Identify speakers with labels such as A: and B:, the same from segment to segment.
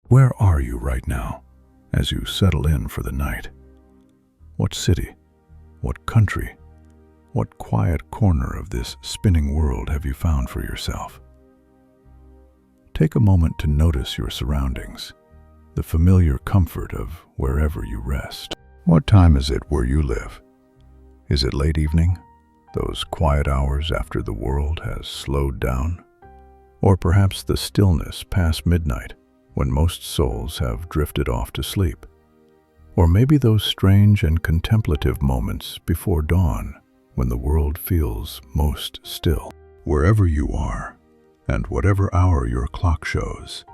A: Where are you right now, as you settle in for the night? What city, what country, what quiet corner of this spinning world have you found for yourself? Take a moment to notice your surroundings, the familiar comfort of wherever you rest. What time is it where you live? Is it late evening, those quiet hours after the world has slowed down? Or perhaps the stillness past midnight, when most souls have drifted off to sleep? Or maybe those strange and contemplative moments before dawn, when the world feels most still. Wherever you are, and whatever hour your clock shows,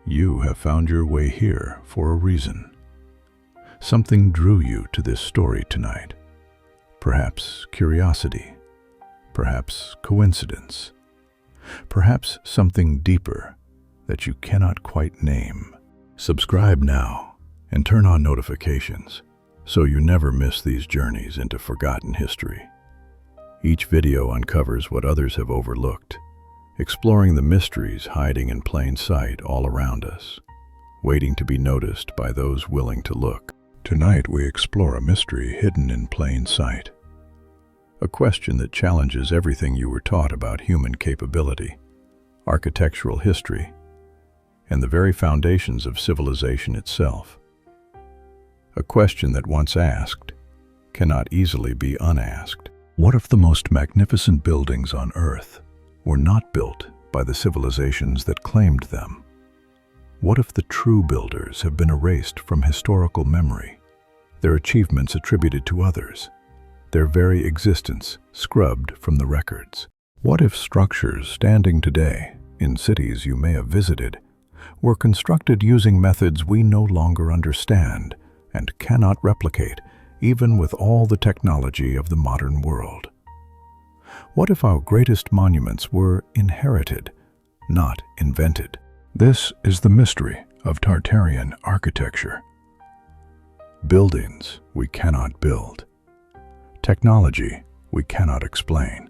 A: you have found your way here for a reason. Something drew you to this story tonight. Perhaps curiosity, perhaps coincidence, perhaps something deeper that you cannot quite name. Subscribe now and turn on notifications so you never miss these journeys into forgotten history. Each video uncovers what others have overlooked, exploring the mysteries hiding in plain sight all around us, waiting to be noticed by those willing to look. Tonight we explore a mystery hidden in plain sight, a question that challenges everything you were taught about human capability, architectural history, and the very foundations of civilization itself. A question that once asked cannot easily be unasked. What if the most magnificent buildings on Earth were not built by the civilizations that claimed them? What if the true builders have been erased from historical memory, their achievements attributed to others, their very existence scrubbed from the records? What if structures standing today in cities you may have visited were constructed using methods we no longer understand and cannot replicate, even with all the technology of the modern world? What if our greatest monuments were inherited, not invented? This is the mystery of Tartarian architecture. Buildings we cannot build. Technology we cannot explain.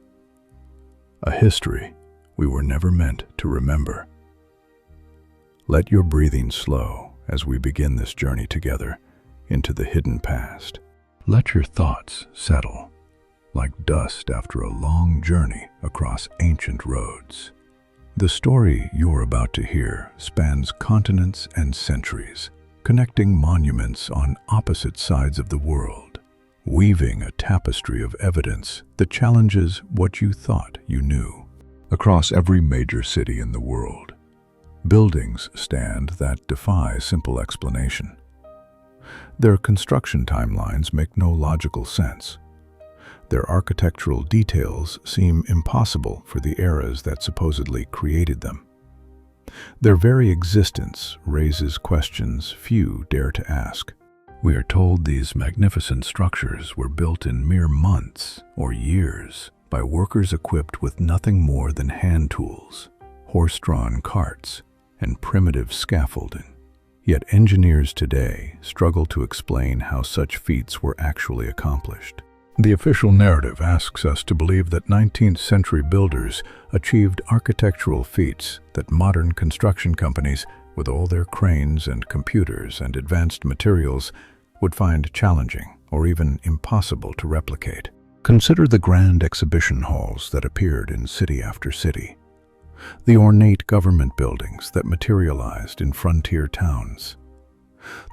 A: A history we were never meant to remember. Let your breathing slow as we begin this journey together into the hidden past. Let your thoughts settle like dust after a long journey across ancient roads. The story you're about to hear spans continents and centuries, connecting monuments on opposite sides of the world, weaving a tapestry of evidence that challenges what you thought you knew. Across every major city in the world, buildings stand that defy simple explanation. Their construction timelines make no logical sense. Their architectural details seem impossible for the eras that supposedly created them. Their very existence raises questions few dare to ask. We are told these magnificent structures were built in mere months or years by workers equipped with nothing more than hand tools, horse-drawn carts, and primitive scaffolding. Yet engineers today struggle to explain how such feats were actually accomplished. The official narrative asks us to believe that 19th century builders achieved architectural feats that modern construction companies, with all their cranes and computers and advanced materials, would find challenging or even impossible to replicate. Consider the grand exhibition halls that appeared in city after city, the ornate government buildings that materialized in frontier towns,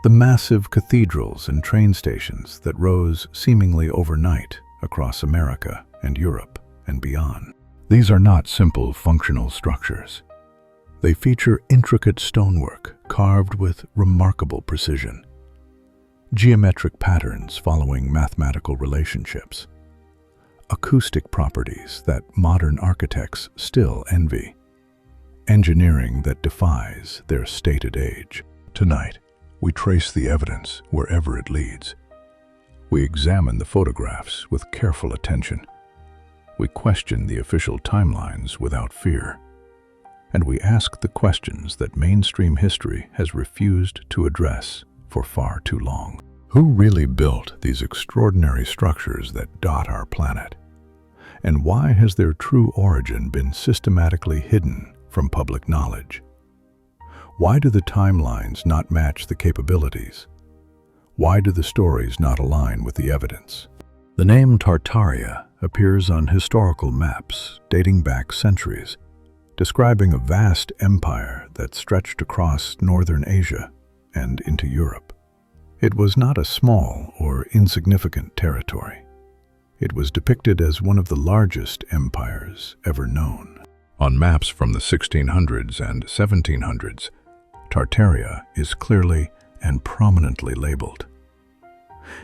A: the massive cathedrals and train stations that rose seemingly overnight across America and Europe and beyond. These are not simple functional structures. They feature intricate stonework carved with remarkable precision, geometric patterns following mathematical relationships, acoustic properties that modern architects still envy, engineering that defies their stated age. Tonight, we trace the evidence wherever it leads. We examine the photographs with careful attention. We question the official timelines without fear. And we ask the questions that mainstream history has refused to address for far too long. Who really built these extraordinary structures that dot our planet? And why has their true origin been systematically hidden from public knowledge? Why do the timelines not match the capabilities? Why do the stories not align with the evidence? The name Tartaria appears on historical maps dating back centuries, describing a vast empire that stretched across northern Asia and into Europe. It was not a small or insignificant territory. It was depicted as one of the largest empires ever known. On maps from the 1600s and 1700s, Tartaria is clearly and prominently labeled.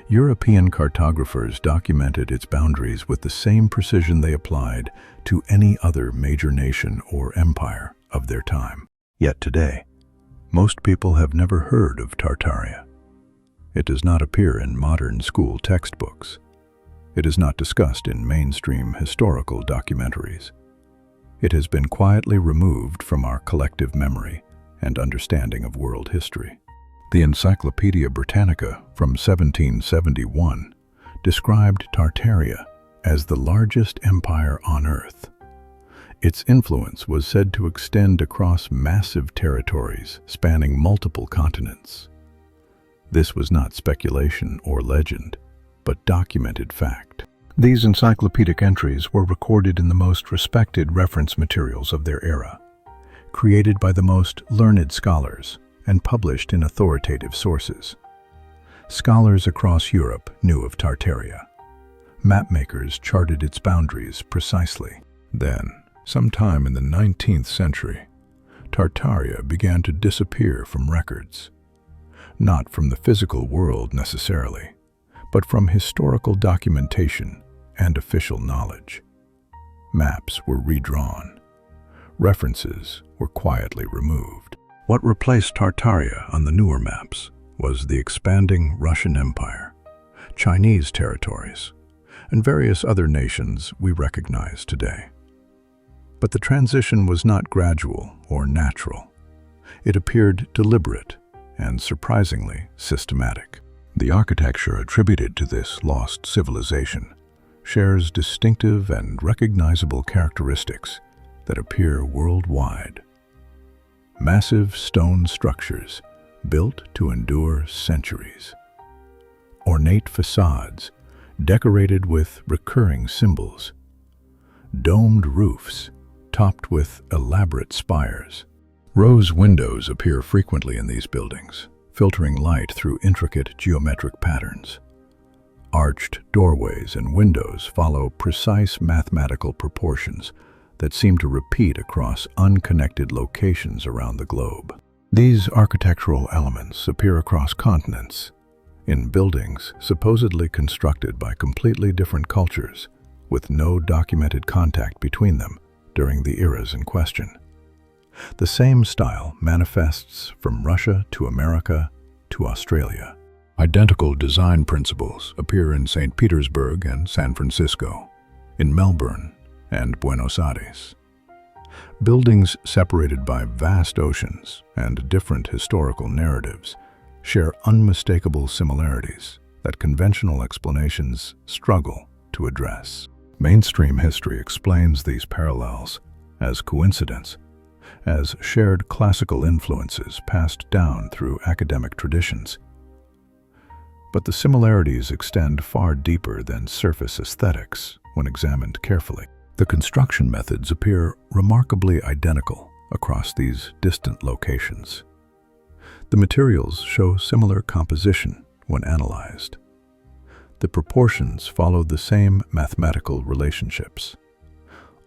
A: European cartographers documented its boundaries with the same precision they applied to any other major nation or empire of their time. Yet today, most people have never heard of Tartaria. It does not appear in modern school textbooks. It is not discussed in mainstream historical documentaries. It has been quietly removed from our collective memory and understanding of world history. The Encyclopedia Britannica from 1771 described Tartaria as the largest empire on Earth. Its influence was said to extend across massive territories spanning multiple continents. This was not speculation or legend, but documented fact. These encyclopedic entries were recorded in the most respected reference materials of their era, created by the most learned scholars and published in authoritative sources. Scholars across Europe knew of Tartaria. Mapmakers charted its boundaries precisely. Then, sometime in the 19th century, Tartaria began to disappear from records. Not from the physical world necessarily, but from historical documentation and official knowledge. Maps were redrawn. References were quietly removed. What replaced Tartaria on the newer maps was the expanding Russian Empire, Chinese territories, and various other nations we recognize today. But the transition was not gradual or natural. It appeared deliberate and surprisingly systematic. The architecture attributed to this lost civilization shares distinctive and recognizable characteristics that appear worldwide. Massive stone structures built to endure centuries. Ornate facades decorated with recurring symbols. Domed roofs topped with elaborate spires. Rose windows appear frequently in these buildings, filtering light through intricate geometric patterns. Arched doorways and windows follow precise mathematical proportions that seem to repeat across unconnected locations around the globe. These architectural elements appear across continents, in buildings supposedly constructed by completely different cultures, with no documented contact between them during the eras in question. The same style manifests from Russia to America to Australia. Identical design principles appear in St. Petersburg and San Francisco, in Melbourne and Buenos Aires. Buildings separated by vast oceans and different historical narratives share unmistakable similarities that conventional explanations struggle to address. Mainstream history explains these parallels as coincidence, as shared classical influences passed down through academic traditions. But the similarities extend far deeper than surface aesthetics when examined carefully. The construction methods appear remarkably identical across these distant locations. The materials show similar composition when analyzed. The proportions follow the same mathematical relationships,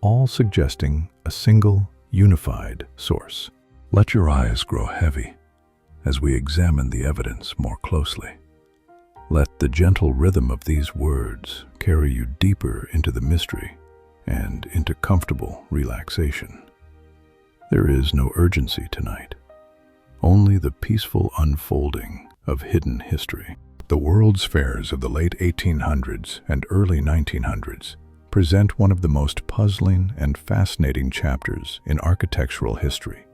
A: all suggesting a single, unified source. Let your eyes grow heavy as we examine the evidence more closely. Let the gentle rhythm of these words carry you deeper into the mystery and into comfortable relaxation. There is no urgency tonight, only the peaceful unfolding of hidden history. The World's Fairs of the late 1800s and early 1900s present one of the most puzzling and fascinating chapters in architectural history.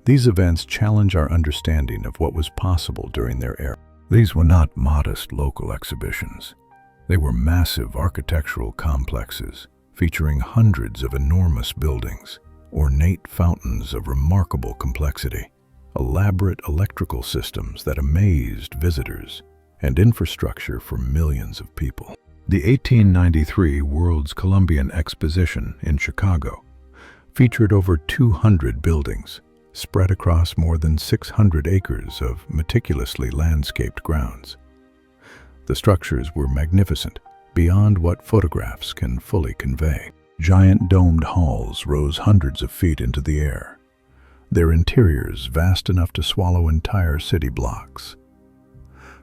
A: These events challenge our understanding of what was possible during their era. These were not modest local exhibitions. They were massive architectural complexes featuring hundreds of enormous buildings, ornate fountains of remarkable complexity, elaborate electrical systems that amazed visitors, and infrastructure for millions of people. The 1893 World's Columbian Exposition in Chicago featured over 200 buildings spread across more than 600 acres of meticulously landscaped grounds. The structures were magnificent, beyond what photographs can fully convey. Giant domed halls rose hundreds of feet into the air, their interiors vast enough to swallow entire city blocks.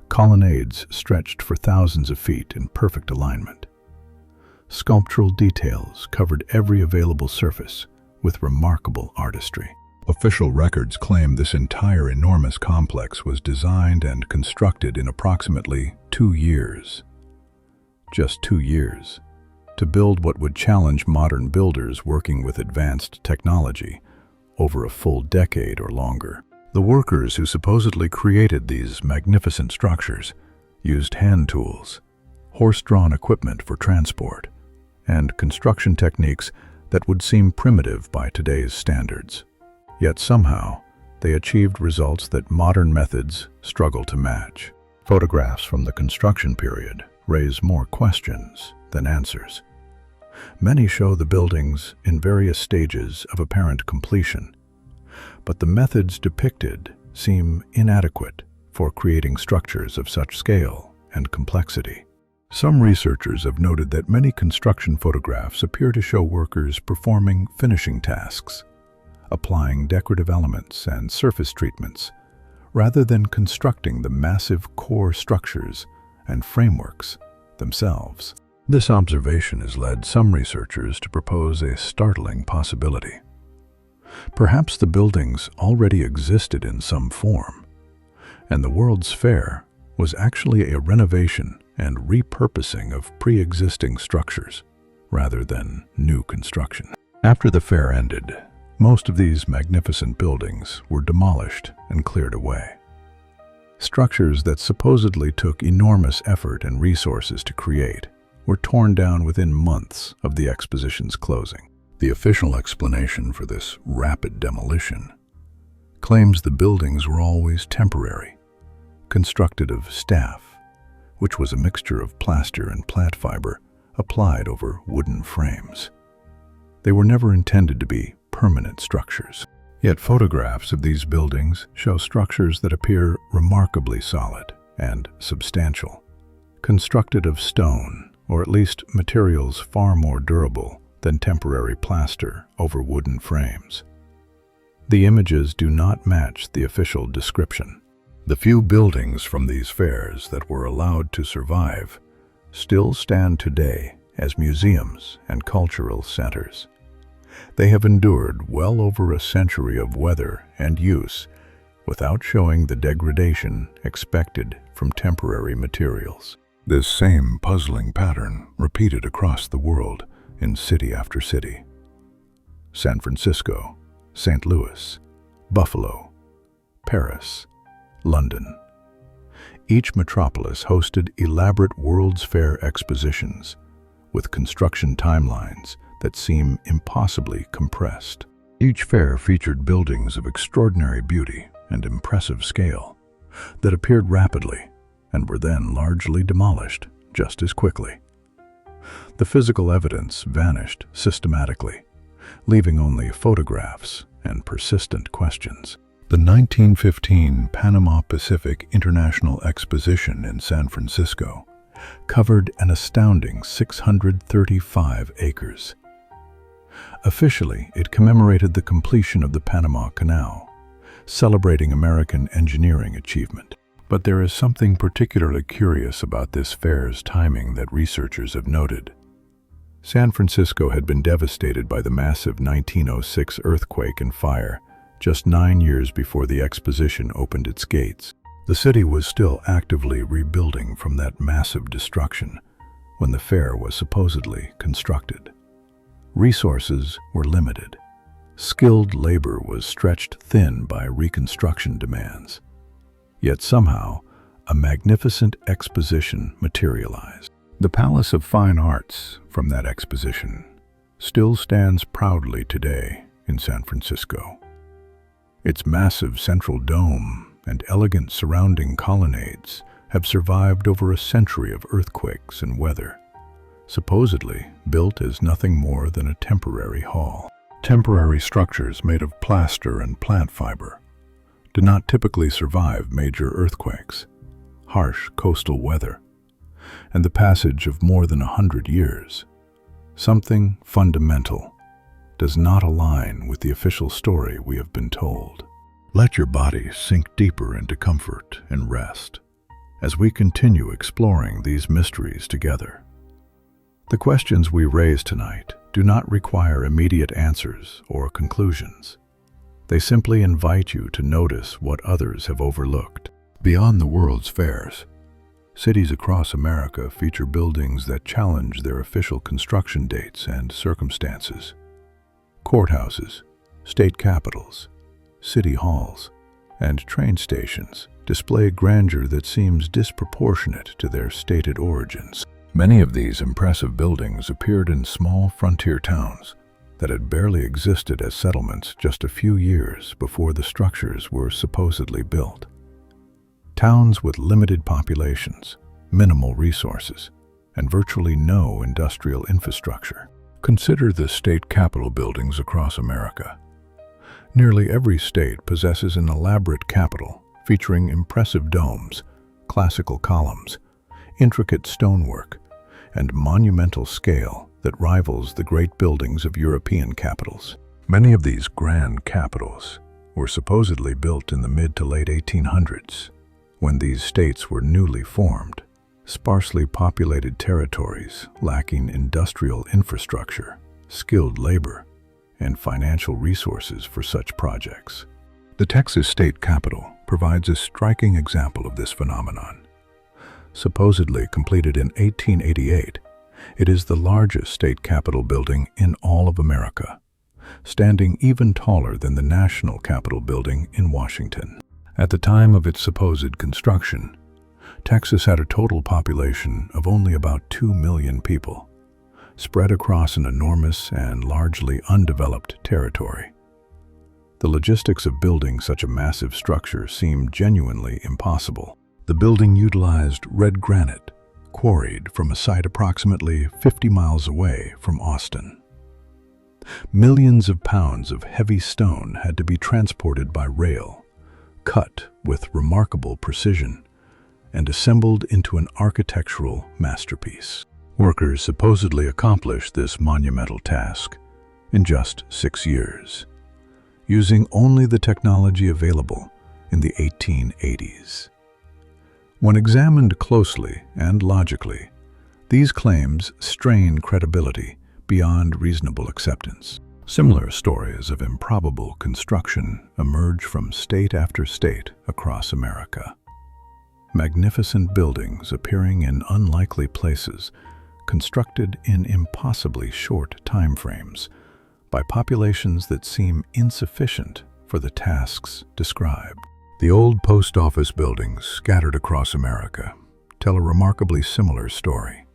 A: Colonnades stretched for thousands of feet in perfect alignment. Sculptural details covered every available surface with remarkable artistry. Official records claim this entire enormous complex was designed and constructed in approximately 2 years. Just 2 years, to build what would challenge modern builders working with advanced technology over a full decade or longer. The workers who supposedly created these magnificent structures used hand tools, horse-drawn equipment for transport, and construction techniques that would seem primitive by today's standards. Yet somehow, they achieved results that modern methods struggle to match. Photographs from the construction period raise more questions than answers. Many show the buildings in various stages of apparent completion, but the methods depicted seem inadequate for creating structures of such scale and complexity. Some researchers have noted that many construction photographs appear to show workers performing finishing tasks, applying decorative elements and surface treatments, rather than constructing the massive core structures and frameworks themselves. This observation has led some researchers to propose a startling possibility. Perhaps the buildings already existed in some form, and the World's Fair was actually a renovation and repurposing of pre-existing structures, rather than new construction. After the fair ended, most of these magnificent buildings were demolished and cleared away. Structures that supposedly took enormous effort and resources to create were torn down within months of the exposition's closing. The official explanation for this rapid demolition claims the buildings were always temporary, constructed of staff, which was a mixture of plaster and plant fiber applied over wooden frames. They were never intended to be permanent structures. Yet photographs of these buildings show structures that appear remarkably solid and substantial, constructed of stone, or at least materials far more durable than temporary plaster over wooden frames. The images do not match the official description. The few buildings from these fairs that were allowed to survive still stand today as museums and cultural centers. They have endured well over a century of weather and use without showing the degradation expected from temporary materials. This same puzzling pattern repeated across the world in city after city. San Francisco, St. Louis, Buffalo, Paris, London. Each metropolis hosted elaborate World's Fair expositions with construction timelines that seem impossibly compressed. Each fair featured buildings of extraordinary beauty and impressive scale that appeared rapidly and were then largely demolished just as quickly. The physical evidence vanished systematically, leaving only photographs and persistent questions. The 1915 Panama Pacific International Exposition in San Francisco covered an astounding 635 acres. Officially, it commemorated the completion of the Panama Canal, celebrating American engineering achievement. But there is something particularly curious about this fair's timing that researchers have noted. San Francisco had been devastated by the massive 1906 earthquake and fire just 9 years before the exposition opened its gates. The city was still actively rebuilding from that massive destruction when the fair was supposedly constructed. Resources were limited. Skilled labor was stretched thin by reconstruction demands. Yet somehow, a magnificent exposition materialized. The Palace of Fine Arts from that exposition still stands proudly today in San Francisco. Its massive central dome and elegant surrounding colonnades have survived over a century of earthquakes and weather, supposedly built as nothing more than a temporary hall. Temporary structures made of plaster and plant fiber do not typically survive major earthquakes, harsh coastal weather, and the passage of more than 100 years. Something fundamental does not align with the official story we have been told. Let your body sink deeper into comfort and rest as we continue exploring these mysteries together. The questions we raise tonight do not require immediate answers or conclusions. They simply invite you to notice what others have overlooked. Beyond the World's Fairs, cities across America feature buildings that challenge their official construction dates and circumstances. Courthouses, state capitals, city halls, and train stations display grandeur that seems disproportionate to their stated origins. Many of these impressive buildings appeared in small frontier towns that had barely existed as settlements just a few years before the structures were supposedly built. Towns with limited populations, minimal resources, and virtually no industrial infrastructure. Consider the state capitol buildings across America. Nearly every state possesses an elaborate capitol featuring impressive domes, classical columns, intricate stonework, and monumental scale that rivals the great buildings of European capitals. Many of these grand capitals were supposedly built in the mid to late 1800s, when these states were newly formed, sparsely populated territories lacking industrial infrastructure, skilled labor, and financial resources for such projects. The Texas state capitol provides a striking example of this phenomenon. Supposedly completed in 1888, it is the largest state capitol building in all of America, standing even taller than the National Capitol building in Washington. At the time of its supposed construction, Texas had a total population of only about 2 million people, spread across an enormous and largely undeveloped territory. The logistics of building such a massive structure seemed genuinely impossible. The building utilized red granite, quarried from a site approximately 50 miles away from Austin. Millions of pounds of heavy stone had to be transported by rail, cut with remarkable precision, and assembled into an architectural masterpiece. Workers supposedly accomplished this monumental task in just 6 years, using only the technology available in the 1880s. When examined closely and logically, these claims strain credibility beyond reasonable acceptance. Similar stories of improbable construction emerge from state after state across America. Magnificent buildings appearing in unlikely places, constructed in impossibly short time frames by populations that seem insufficient for the tasks described. The old post office buildings scattered across America tell a remarkably similar story.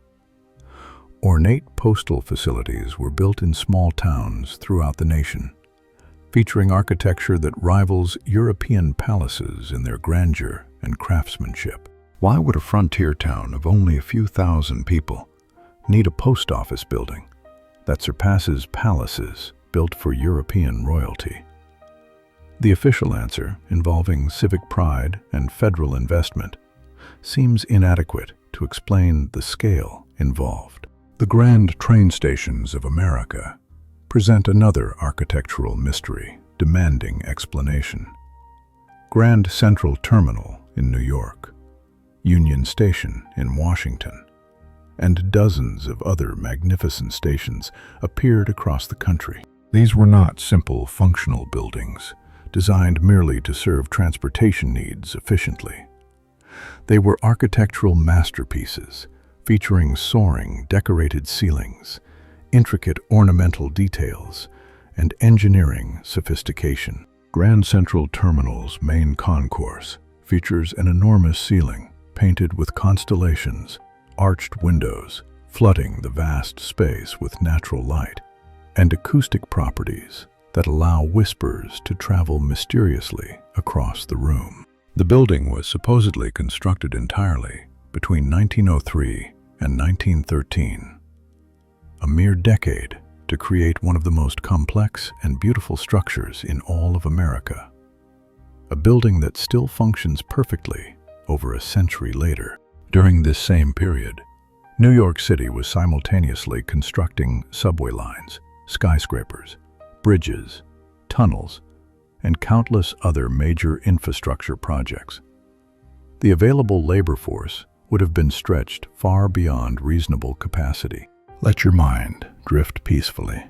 A: Ornate postal facilities were built in small towns throughout the nation, featuring architecture that rivals European palaces in their grandeur and craftsmanship. Why would a frontier town of only a few thousand people need a post office building that surpasses palaces built for European royalty? The official answer, involving civic pride and federal investment, seems inadequate to explain the scale involved. The grand train stations of America present another architectural mystery demanding explanation. Grand Central Terminal in New York, Union Station in Washington, and dozens of other magnificent stations appeared across the country. These were not simple functional buildings designed merely to serve transportation needs efficiently. They were architectural masterpieces featuring soaring, decorated ceilings, intricate ornamental details, and engineering sophistication. Grand Central Terminal's main concourse features an enormous ceiling painted with constellations, arched windows flooding the vast space with natural light, and acoustic properties that allow whispers to travel mysteriously across the room. The building was supposedly constructed entirely between 1903 and 1913, a mere decade to create one of the most complex and beautiful structures in all of America. A building that still functions perfectly over a century later. During this same period, New York City was simultaneously constructing subway lines, skyscrapers, bridges, tunnels, and countless other major infrastructure projects. The available labor force would have been stretched far beyond reasonable capacity. Let your mind drift peacefully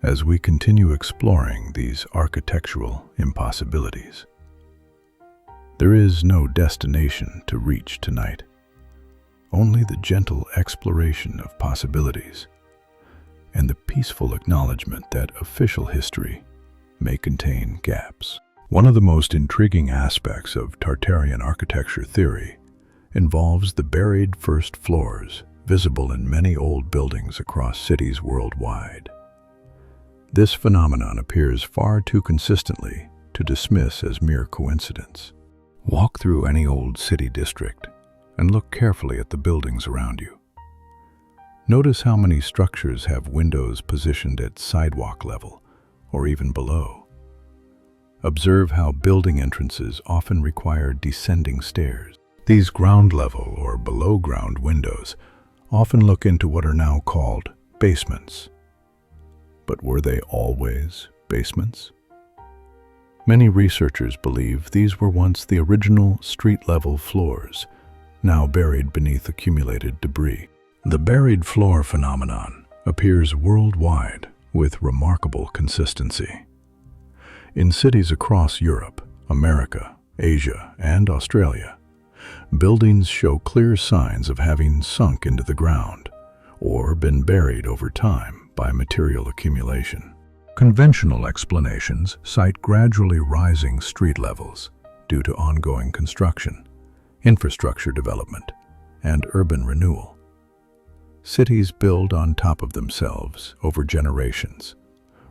A: as we continue exploring these architectural impossibilities. There is no destination to reach tonight, only the gentle exploration of possibilities and the peaceful acknowledgement that official history may contain gaps. One of the most intriguing aspects of Tartarian architecture theory involves the buried first floors visible in many old buildings across cities worldwide. This phenomenon appears far too consistently to dismiss as mere coincidence. Walk through any old city district and look carefully at the buildings around you. Notice how many structures have windows positioned at sidewalk level or even below. Observe how building entrances often require descending stairs. These ground level or below ground windows often look into what are now called basements. But were they always basements? Many researchers believe these were once the original street-level floors, now buried beneath accumulated debris. The buried floor phenomenon appears worldwide with remarkable consistency. In cities across Europe, America, Asia, and Australia, buildings show clear signs of having sunk into the ground or been buried over time by material accumulation. Conventional explanations cite gradually rising street levels due to ongoing construction, infrastructure development, and urban renewal. Cities build on top of themselves over generations,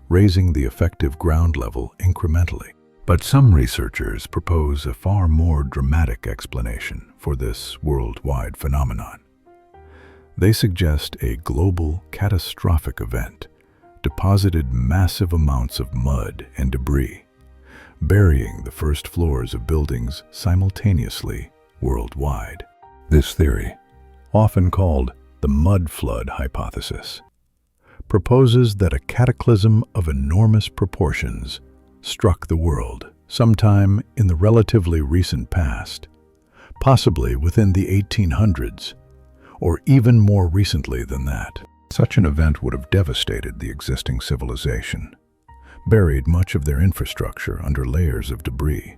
A: raising the effective ground level incrementally. But some researchers propose a far more dramatic explanation for this worldwide phenomenon. They suggest a global catastrophic event deposited massive amounts of mud and debris, burying the first floors of buildings simultaneously worldwide. This theory, often called the mud flood hypothesis, proposes that a cataclysm of enormous proportions struck the world sometime in the relatively recent past, possibly within the 1800s, or even more recently than that. Such an event would have devastated the existing civilization, buried much of their infrastructure under layers of debris,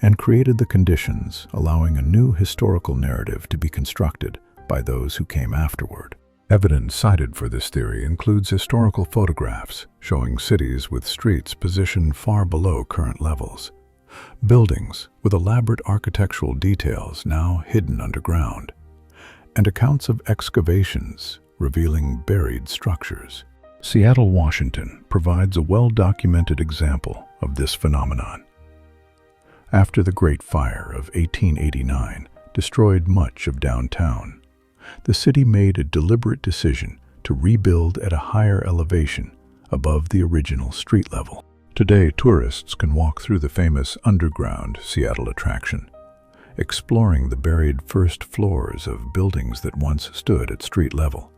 A: and created the conditions allowing a new historical narrative to be constructed by those who came afterward. Evidence cited for this theory includes historical photographs showing cities with streets positioned far below current levels, buildings with elaborate architectural details now hidden underground, and accounts of excavations revealing buried structures. Seattle, Washington provides a well-documented example of this phenomenon. After the Great Fire of 1889 destroyed much of downtown, the city made a deliberate decision to rebuild at a higher elevation above the original street level. Today, tourists can walk through the famous underground Seattle attraction, exploring the buried first floors of buildings that once stood at street level.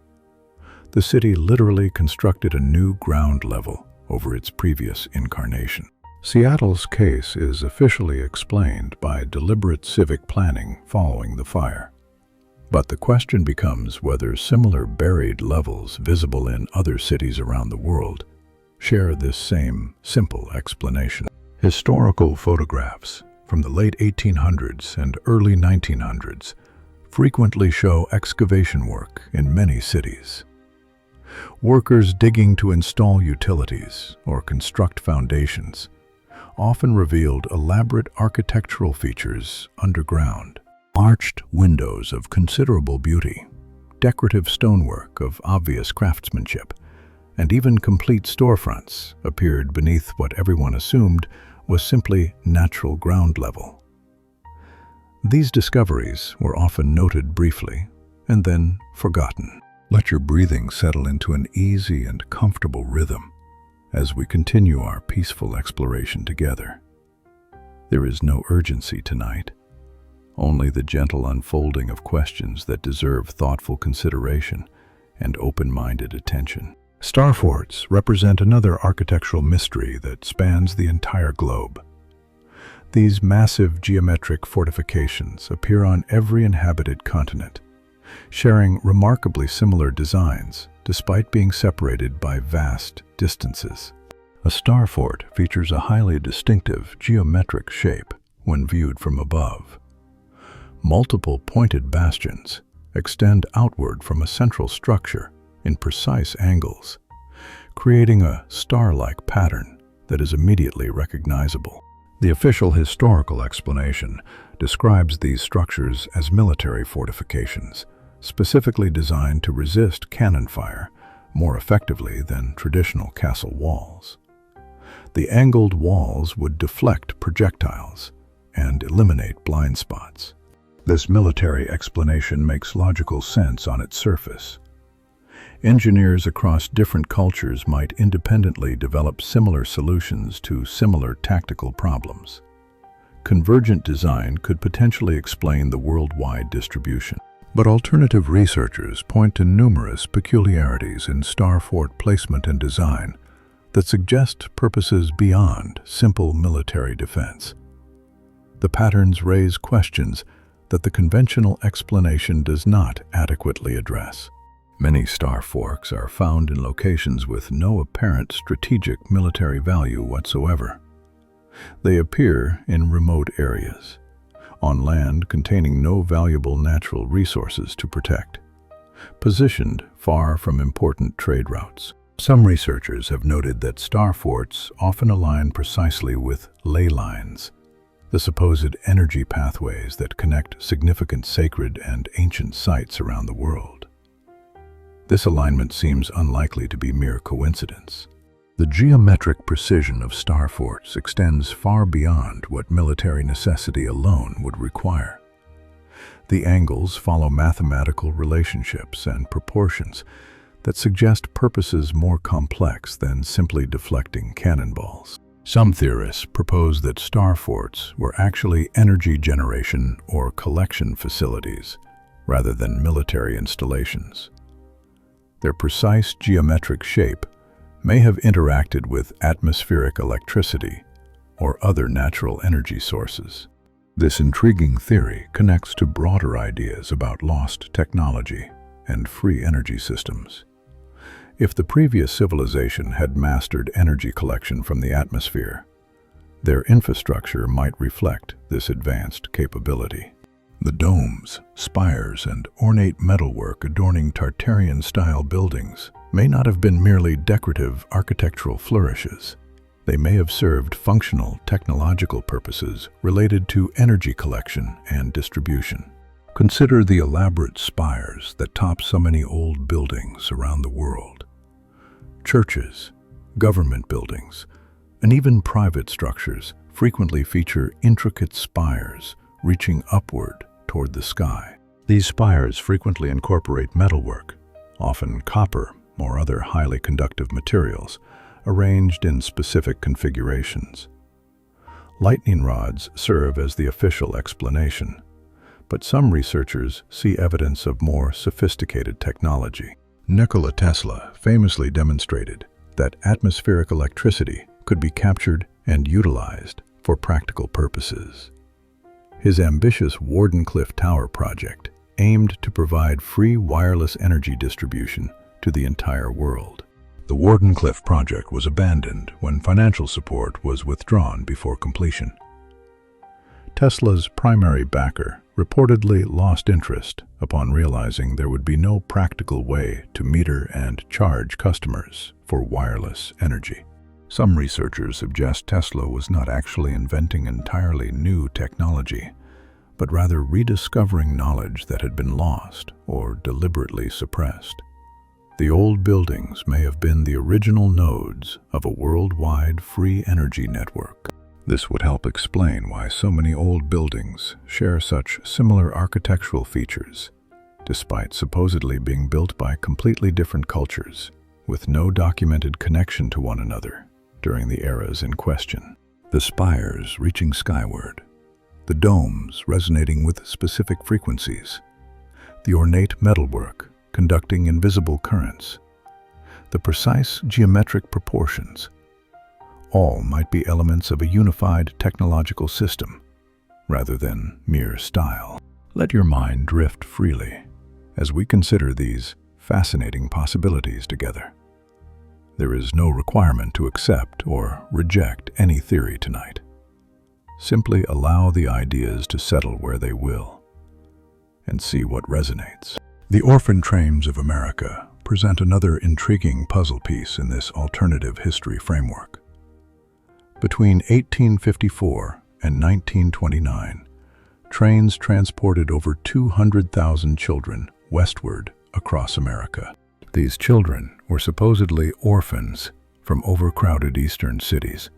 A: The city literally constructed a new ground level over its previous incarnation. Seattle's case is officially explained by deliberate civic planning following the fire. But the question becomes whether similar buried levels visible in other cities around the world share this same simple explanation. Historical photographs from the late 1800s and early 1900s frequently show excavation work in many cities. Workers digging to install utilities or construct foundations often revealed elaborate architectural features underground. Arched windows of considerable beauty, decorative stonework of obvious craftsmanship, and even complete storefronts appeared beneath what everyone assumed was simply natural ground level. These discoveries were often noted briefly and then forgotten. Let your breathing settle into an easy and comfortable rhythm as we continue our peaceful exploration together. There is no urgency tonight, only the gentle unfolding of questions that deserve thoughtful consideration and open-minded attention. Starforts represent another architectural mystery that spans the entire globe. These massive geometric fortifications appear on every inhabited continent, sharing remarkably similar designs despite being separated by vast distances. A starfort features a highly distinctive geometric shape when viewed from above. Multiple pointed bastions extend outward from a central structure in precise angles, creating a star-like pattern that is immediately recognizable. The official historical explanation describes these structures as military fortifications, specifically designed to resist cannon fire more effectively than traditional castle walls. The angled walls would deflect projectiles and eliminate blind spots. This military explanation makes logical sense on its surface. Engineers across different cultures might independently develop similar solutions to similar tactical problems. Convergent design could potentially explain the worldwide distribution. But alternative researchers point to numerous peculiarities in starfort placement and design that suggest purposes beyond simple military defense. The patterns raise questions that the conventional explanation does not adequately address. Many starforts are found in locations with no apparent strategic military value whatsoever. They appear in remote areas, on land containing no valuable natural resources to protect, positioned far from important trade routes. Some researchers have noted that starforts often align precisely with ley lines, the supposed energy pathways that connect significant sacred and ancient sites around the world. This alignment seems unlikely to be mere coincidence. The geometric precision of starforts extends far beyond what military necessity alone would require. The angles follow mathematical relationships and proportions that suggest purposes more complex than simply deflecting cannonballs. Some theorists propose that starforts were actually energy generation or collection facilities rather than military installations. Their precise geometric shape may have interacted with atmospheric electricity or other natural energy sources. This intriguing theory connects to broader ideas about lost technology and free energy systems. If the previous civilization had mastered energy collection from the atmosphere, their infrastructure might reflect this advanced capability. The domes, spires, and ornate metalwork adorning Tartarian-style buildings may not have been merely decorative architectural flourishes. They may have served functional technological purposes related to energy collection and distribution. Consider the elaborate spires that top so many old buildings around the world. Churches, government buildings, and even private structures frequently feature intricate spires reaching upward toward the sky. These spires frequently incorporate metalwork, often copper or other highly conductive materials, arranged in specific configurations. Lightning rods serve as the official explanation, but some researchers see evidence of more sophisticated technology. Nikola Tesla famously demonstrated that atmospheric electricity could be captured and utilized for practical purposes. His ambitious Wardenclyffe Tower project aimed to provide free wireless energy distribution to the entire world. The Wardenclyffe project was abandoned when financial support was withdrawn before completion. Tesla's primary backer reportedly lost interest upon realizing there would be no practical way to meter and charge customers for wireless energy. Some researchers suggest Tesla was not actually inventing entirely new technology, but rather rediscovering knowledge that had been lost or deliberately suppressed. The old buildings may have been the original nodes of a worldwide free energy network. This would help explain why so many old buildings share such similar architectural features, despite supposedly being built by completely different cultures, with no documented connection to one another during the eras in question. The spires reaching skyward, the domes resonating with specific frequencies, the ornate metalwork conducting invisible currents, the precise geometric proportions, all might be elements of a unified technological system, rather than mere style. Let your mind drift freely as we consider these fascinating possibilities together. There is no requirement to accept or reject any theory tonight. Simply allow the ideas to settle where they will, and see what resonates. The orphan trains of America present another intriguing puzzle piece in this alternative history framework. Between 1854 and 1929, trains transported over 200,000 children westward across America. These children were supposedly orphans from overcrowded eastern cities,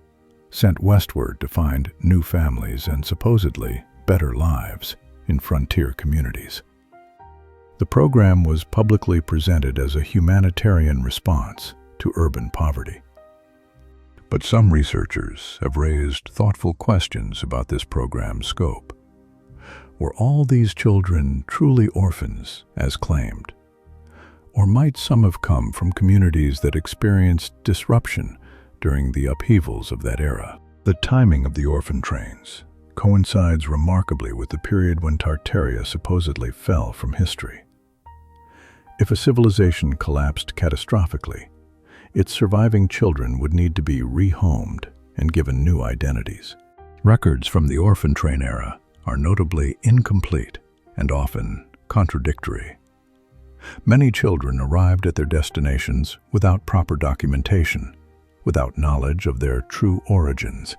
A: sent westward to find new families and supposedly better lives in frontier communities. The program was publicly presented as a humanitarian response to urban poverty. But some researchers have raised thoughtful questions about this program's scope. Were all these children truly orphans, as claimed? Or might some have come from communities that experienced disruption during the upheavals of that era? The timing of the orphan trains coincides remarkably with the period when Tartaria supposedly fell from history. If a civilization collapsed catastrophically, its surviving children would need to be rehomed and given new identities. Records from the orphan train era are notably incomplete and often contradictory. Many children arrived at their destinations without proper documentation, without knowledge of their true origins,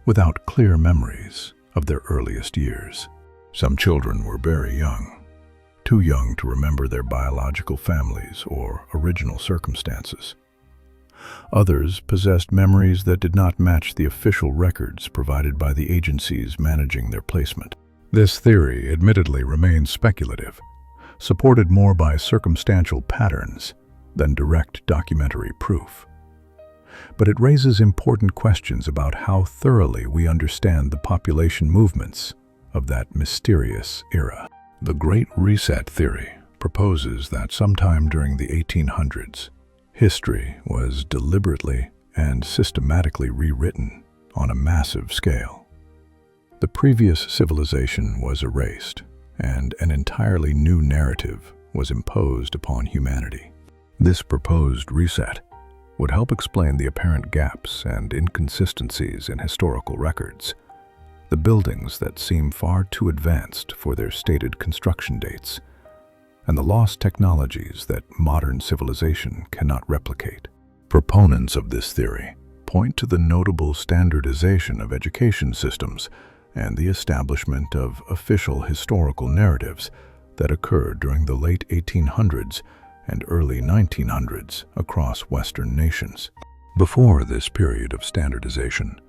A: without clear memories of their earliest years. Some children were very young, too young to remember their biological families or original circumstances. Others possessed memories that did not match the official records provided by the agencies managing their placement. This theory admittedly remains speculative, supported more by circumstantial patterns than direct documentary proof. But it raises important questions about how thoroughly we understand the population movements of that mysterious era. The Great Reset theory proposes that sometime during the 1800s, history was deliberately and systematically rewritten on a massive scale. The previous civilization was erased, and an entirely new narrative was imposed upon humanity. This proposed reset would help explain the apparent gaps and inconsistencies in historical records, the buildings that seem far too advanced for their stated construction dates, and the lost technologies that modern civilization cannot replicate. Proponents of this theory point to the notable standardization of education systems and the establishment of official historical narratives that occurred during the late 1800s and early 1900s across Western nations. Before this period of standardization,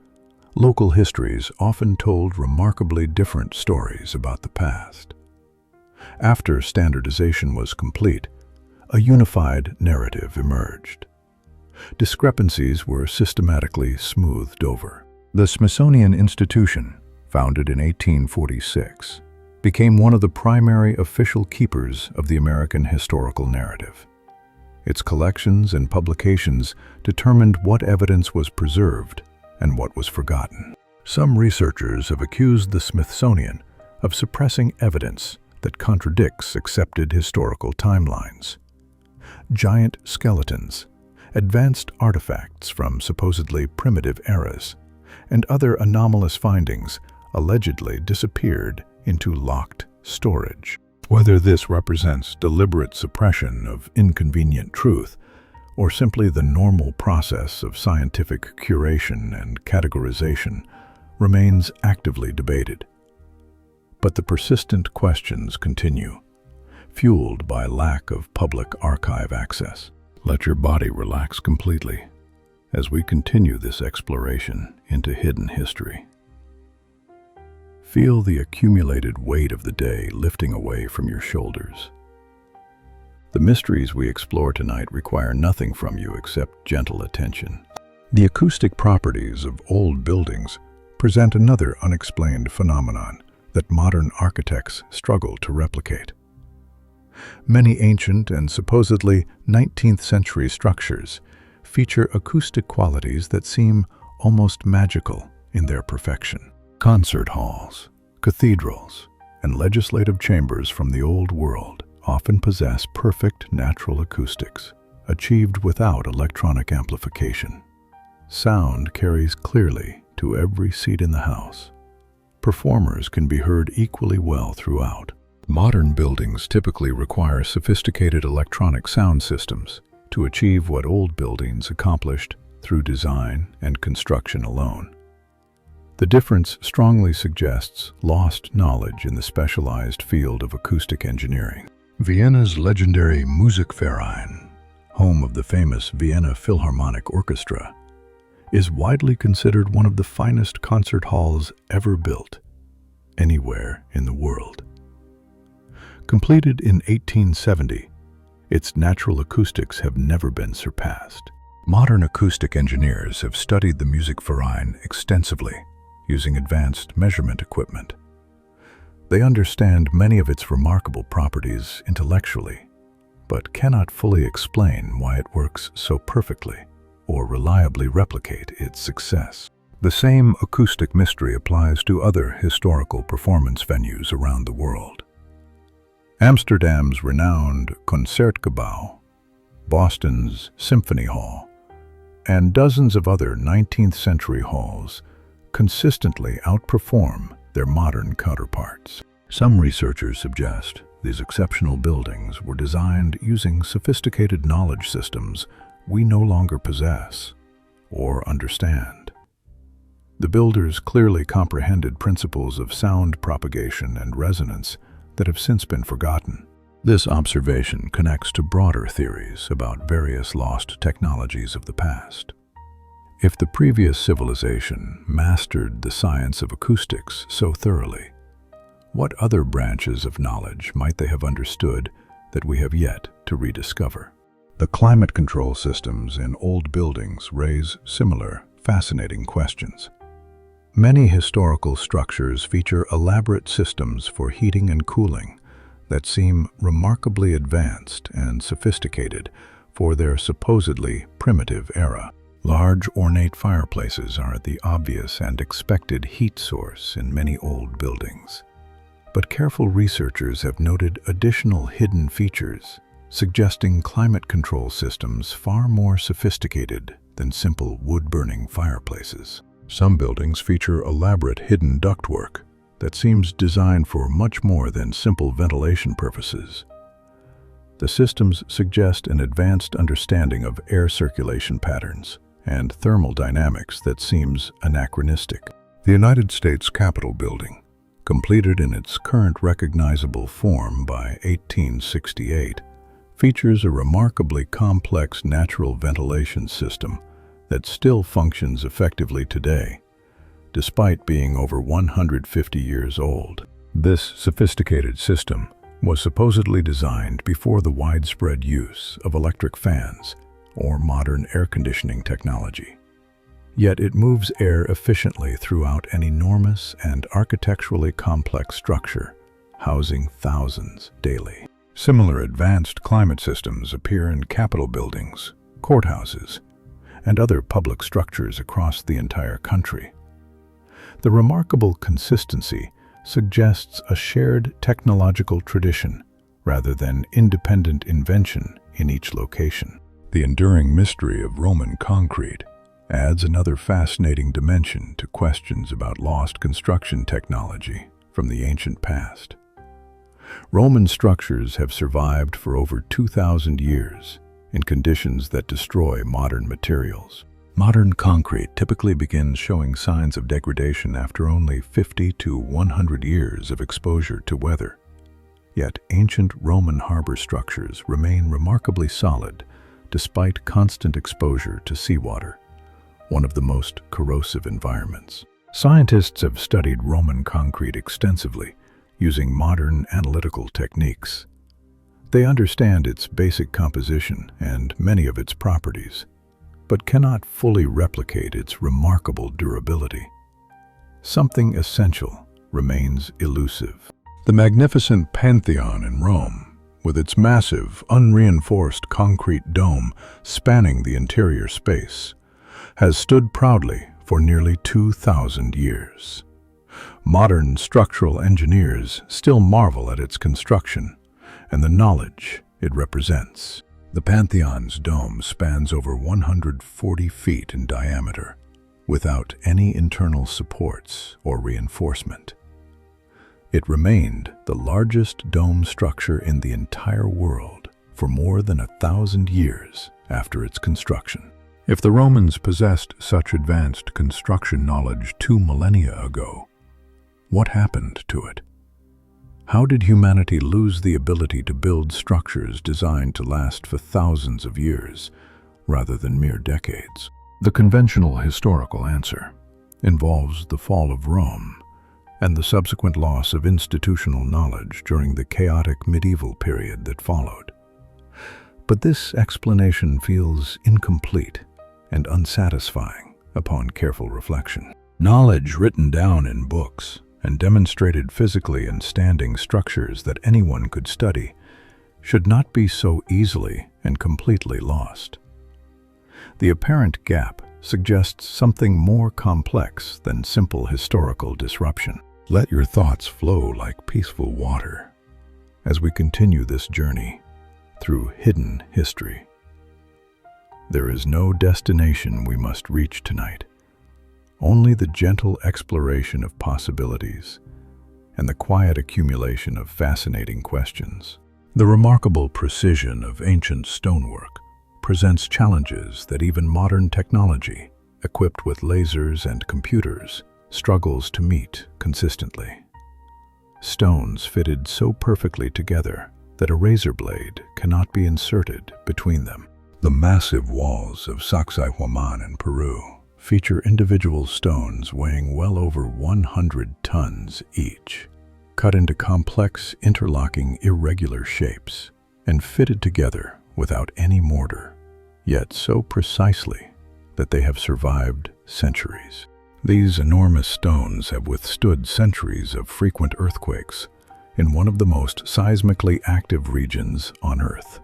A: local histories often told remarkably different stories about the past. After standardization was complete, a unified narrative emerged. Discrepancies were systematically smoothed over. The Smithsonian Institution, founded in 1846, became one of the primary official keepers of the American historical narrative. Its collections and publications determined what evidence was preserved and what was forgotten. Some researchers have accused the Smithsonian of suppressing evidence that contradicts accepted historical timelines. Giant skeletons, advanced artifacts from supposedly primitive eras, and other anomalous findings allegedly disappeared into locked storage. Whether this represents deliberate suppression of inconvenient truth or simply the normal process of scientific curation and categorization remains actively debated. But the persistent questions continue. fueled by lack of public archive access. Let your body relax completely as we continue this exploration into hidden history. Feel the accumulated weight of the day lifting away from your shoulders. The mysteries we explore tonight require nothing from you except gentle attention. The acoustic properties of old buildings present another unexplained phenomenon that modern architects struggle to replicate. Many ancient and supposedly 19th century structures feature acoustic qualities that seem almost magical in their perfection. Concert halls, cathedrals, and legislative chambers from the old world often possess perfect natural acoustics, achieved without electronic amplification. Sound carries clearly to every seat in the house. Performers can be heard equally well throughout. Modern buildings typically require sophisticated electronic sound systems to achieve what old buildings accomplished through design and construction alone. The difference strongly suggests lost knowledge in the specialized field of acoustic engineering. Vienna's legendary Musikverein, home of the famous Vienna Philharmonic Orchestra, is widely considered one of the finest concert halls ever built anywhere in the world. Completed in 1870, its natural acoustics have never been surpassed. Modern acoustic engineers have studied the Musikverein extensively using advanced measurement equipment. They understand many of its remarkable properties intellectually, but cannot fully explain why it works so perfectly or reliably replicate its success. The same acoustic mystery applies to other historical performance venues around the world. Amsterdam's renowned Concertgebouw, Boston's Symphony Hall, and dozens of other 19th century halls consistently outperform their modern counterparts. Some researchers suggest these exceptional buildings were designed using sophisticated knowledge systems we no longer possess or understand. The builders clearly comprehended principles of sound propagation and resonance that have since been forgotten. This observation connects to broader theories about various lost technologies of the past. If the previous civilization mastered the science of acoustics so thoroughly, what other branches of knowledge might they have understood that we have yet to rediscover? The climate control systems in old buildings raise similar, fascinating questions. Many historical structures feature elaborate systems for heating and cooling that seem remarkably advanced and sophisticated for their supposedly primitive era. Large ornate fireplaces are the obvious and expected heat source in many old buildings. But careful researchers have noted additional hidden features, suggesting climate control systems far more sophisticated than simple wood-burning fireplaces. Some buildings feature elaborate hidden ductwork that seems designed for much more than simple ventilation purposes. The systems suggest an advanced understanding of air circulation patterns and thermal dynamics that seems anachronistic. The United States Capitol building, completed in its current recognizable form by 1868, features a remarkably complex natural ventilation system that still functions effectively today, despite being over 150 years old. This sophisticated system was supposedly designed before the widespread use of electric fans or modern air conditioning technology. Yet it moves air efficiently throughout an enormous and architecturally complex structure, housing thousands daily. Similar advanced climate systems appear in Capitol buildings, courthouses, and other public structures across the entire country. The remarkable consistency suggests a shared technological tradition rather than independent invention in each location. The enduring mystery of Roman concrete adds another fascinating dimension to questions about lost construction technology from the ancient past. Roman structures have survived for over 2,000 years in conditions that destroy modern materials. Modern concrete typically begins showing signs of degradation after only 50 to 100 years of exposure to weather. Yet ancient Roman harbor structures remain remarkably solid despite constant exposure to seawater, one of the most corrosive environments. Scientists have studied Roman concrete extensively using modern analytical techniques. They understand its basic composition and many of its properties, but cannot fully replicate its remarkable durability. Something essential remains elusive. The magnificent Pantheon in Rome, with its massive, unreinforced concrete dome spanning the interior space, has stood proudly for nearly 2,000 years. Modern structural engineers still marvel at its construction and the knowledge it represents. The Pantheon's dome spans over 140 feet in diameter, without any internal supports or reinforcement. It remained the largest dome structure in the entire world for more than 1,000 years after its construction. If the Romans possessed such advanced construction knowledge 2 millennia ago, what happened to it? How did humanity lose the ability to build structures designed to last for thousands of years, rather than mere decades? The conventional historical answer involves the fall of Rome and the subsequent loss of institutional knowledge during the chaotic medieval period that followed. But this explanation feels incomplete and unsatisfying upon careful reflection. Knowledge written down in books and demonstrated physically in standing structures that anyone could study should not be so easily and completely lost. The apparent gap suggests something more complex than simple historical disruption. Let your thoughts flow like peaceful water as we continue this journey through hidden history. There is no destination we must reach tonight, only the gentle exploration of possibilities and the quiet accumulation of fascinating questions. The remarkable precision of ancient stonework presents challenges that even modern technology, equipped with lasers and computers, struggles to meet consistently. Stones fitted so perfectly together that a razor blade cannot be inserted between them. The massive walls of Sacsayhuaman in Peru feature individual stones weighing well over 100 tons each, cut into complex, interlocking, irregular shapes and fitted together without any mortar, yet so precisely that they have survived centuries. These enormous stones have withstood centuries of frequent earthquakes in one of the most seismically active regions on Earth.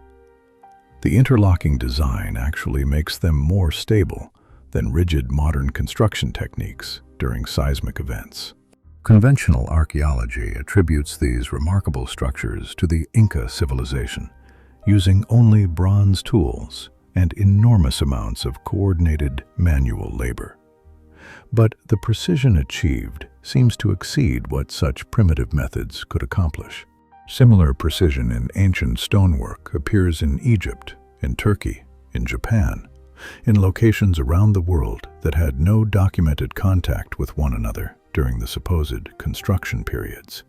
A: The interlocking design actually makes them more stable than rigid modern construction techniques during seismic events. Conventional archaeology attributes these remarkable structures to the Inca civilization, using only bronze tools and enormous amounts of coordinated manual labor. But the precision achieved seems to exceed what such primitive methods could accomplish. Similar precision in ancient stonework appears in Egypt, in Turkey, in Japan, in locations around the world that had no documented contact with one another during the supposed construction periods.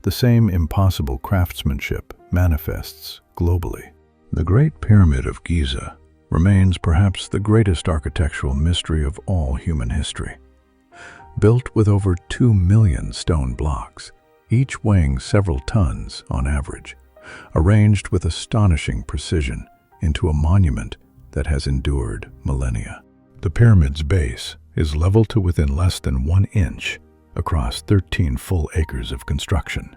A: The same impossible craftsmanship manifests globally. The Great Pyramid of Giza remains perhaps the greatest architectural mystery of all human history. Built with over 2 million stone blocks, each weighing several tons on average, arranged with astonishing precision into a monument that has endured millennia. The pyramid's base is leveled to within less than 1 inch across 13 full acres of construction.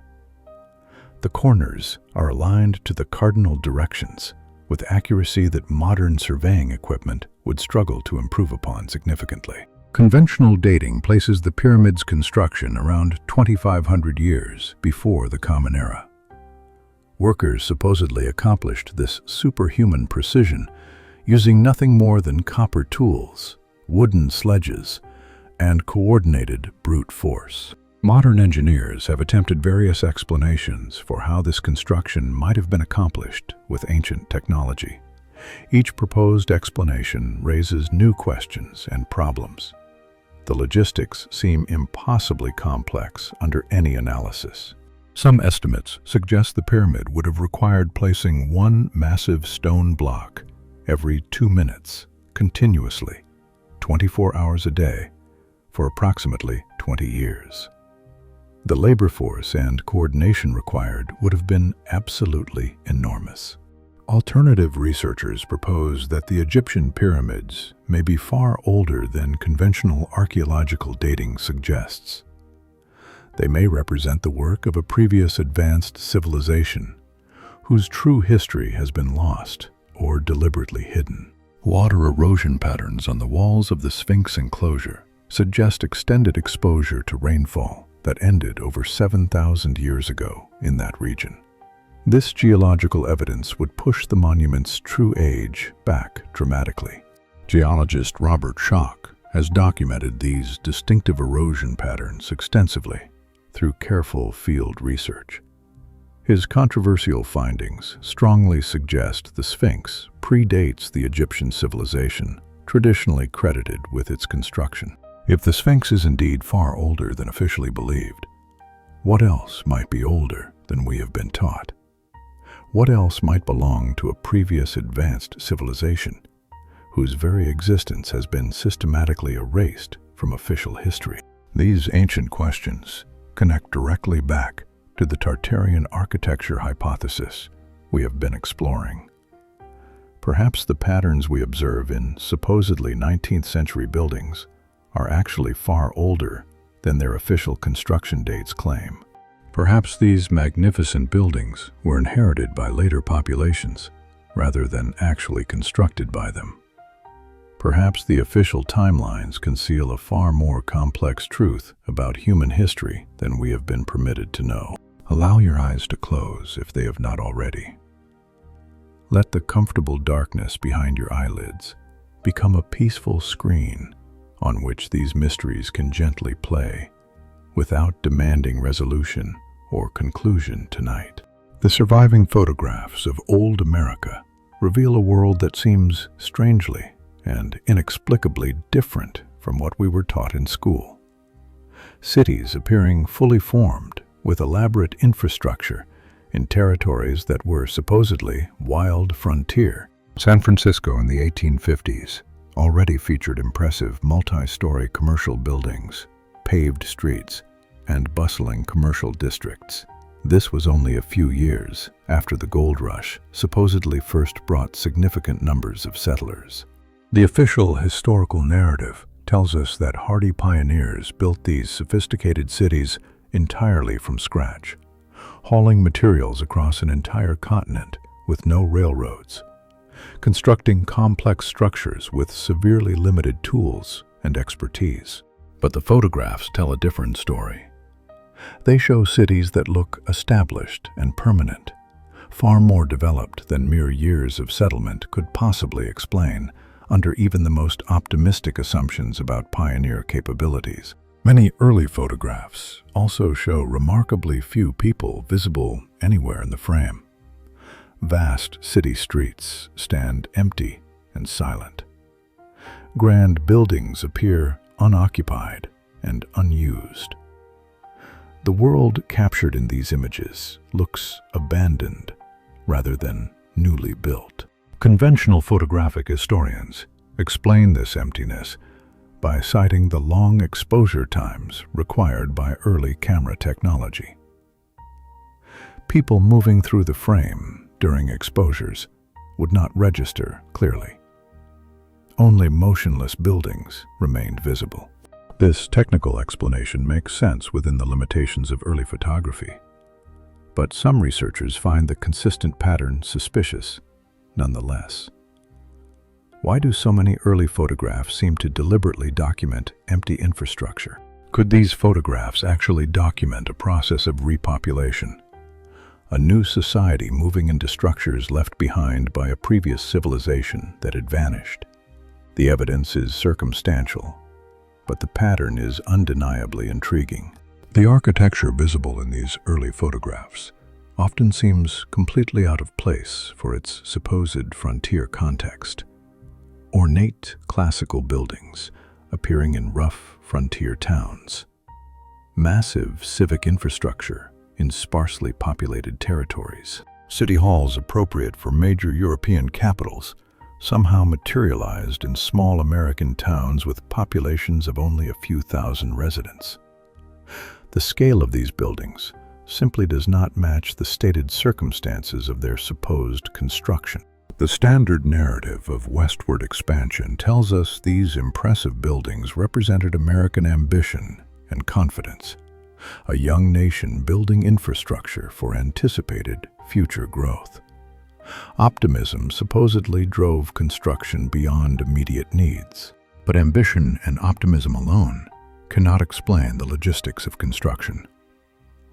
A: The corners are aligned to the cardinal directions with accuracy that modern surveying equipment would struggle to improve upon significantly. Conventional dating places the pyramid's construction around 2,500 years before the Common Era. Workers supposedly accomplished this superhuman precision using nothing more than copper tools, wooden sledges, and coordinated brute force. Modern engineers have attempted various explanations for how this construction might have been accomplished with ancient technology. Each proposed explanation raises new questions and problems. The logistics seem impossibly complex under any analysis. Some estimates suggest the pyramid would have required placing one massive stone block every 2 minutes, continuously, 24 hours a day, for approximately 20 years. The labor force and coordination required would have been absolutely enormous. Alternative researchers propose that the Egyptian pyramids may be far older than conventional archaeological dating suggests. They may represent the work of a previous advanced civilization, whose true history has been lost or deliberately hidden. Water erosion patterns on the walls of the Sphinx enclosure suggest extended exposure to rainfall that ended over 7,000 years ago in that region. This geological evidence would push the monument's true age back dramatically. Geologist Robert Schoch has documented these distinctive erosion patterns extensively through careful field research. His controversial findings strongly suggest the Sphinx predates the Egyptian civilization traditionally credited with its construction. If the Sphinx is indeed far older than officially believed, what else might be older than we have been taught? What else might belong to a previous advanced civilization whose very existence has been systematically erased from official history? These ancient questions connect directly back to the Tartarian architecture hypothesis we have been exploring. Perhaps the patterns we observe in supposedly 19th century buildings are actually far older than their official construction dates claim. Perhaps these magnificent buildings were inherited by later populations rather than actually constructed by them. Perhaps the official timelines conceal a far more complex truth about human history than we have been permitted to know. Allow your eyes to close if they have not already. Let the comfortable darkness behind your eyelids become a peaceful screen on which these mysteries can gently play without demanding resolution or conclusion tonight. The surviving photographs of old America reveal a world that seems strangely and inexplicably different from what we were taught in school. Cities appearing fully formed with elaborate infrastructure in territories that were supposedly wild frontier. San Francisco in the 1850s already featured impressive multi-story commercial buildings, paved streets, and bustling commercial districts. This was only a few years after the gold rush supposedly first brought significant numbers of settlers. The official historical narrative tells us that hardy pioneers built these sophisticated cities entirely from scratch, hauling materials across an entire continent with no railroads, constructing complex structures with severely limited tools and expertise. But the photographs tell a different story. They show cities that look established and permanent, far more developed than mere years of settlement could possibly explain, under even the most optimistic assumptions about pioneer capabilities. Many early photographs also show remarkably few people visible anywhere in the frame. Vast city streets stand empty and silent. Grand buildings appear unoccupied and unused. The world captured in these images looks abandoned rather than newly built. Conventional photographic historians explain this emptiness by citing the long exposure times required by early camera technology. People moving through the frame during exposures would not register clearly. Only motionless buildings remained visible. This technical explanation makes sense within the limitations of early photography, but some researchers find the consistent pattern suspicious nonetheless. Why do so many early photographs seem to deliberately document empty infrastructure? Could these photographs actually document a process of repopulation, a new society moving into structures left behind by a previous civilization that had vanished? The evidence is circumstantial, but the pattern is undeniably intriguing. The architecture visible in these early photographs often seems completely out of place for its supposed frontier context. Ornate classical buildings appearing in rough frontier towns, massive civic infrastructure in sparsely populated territories. City halls appropriate for major European capitals somehow materialized in small American towns with populations of only a few thousand residents. The scale of these buildings simply does not match the stated circumstances of their supposed construction. The standard narrative of westward expansion tells us these impressive buildings represented American ambition and confidence, a young nation building infrastructure for anticipated future growth. Optimism supposedly drove construction beyond immediate needs, but ambition and optimism alone cannot explain the logistics of construction.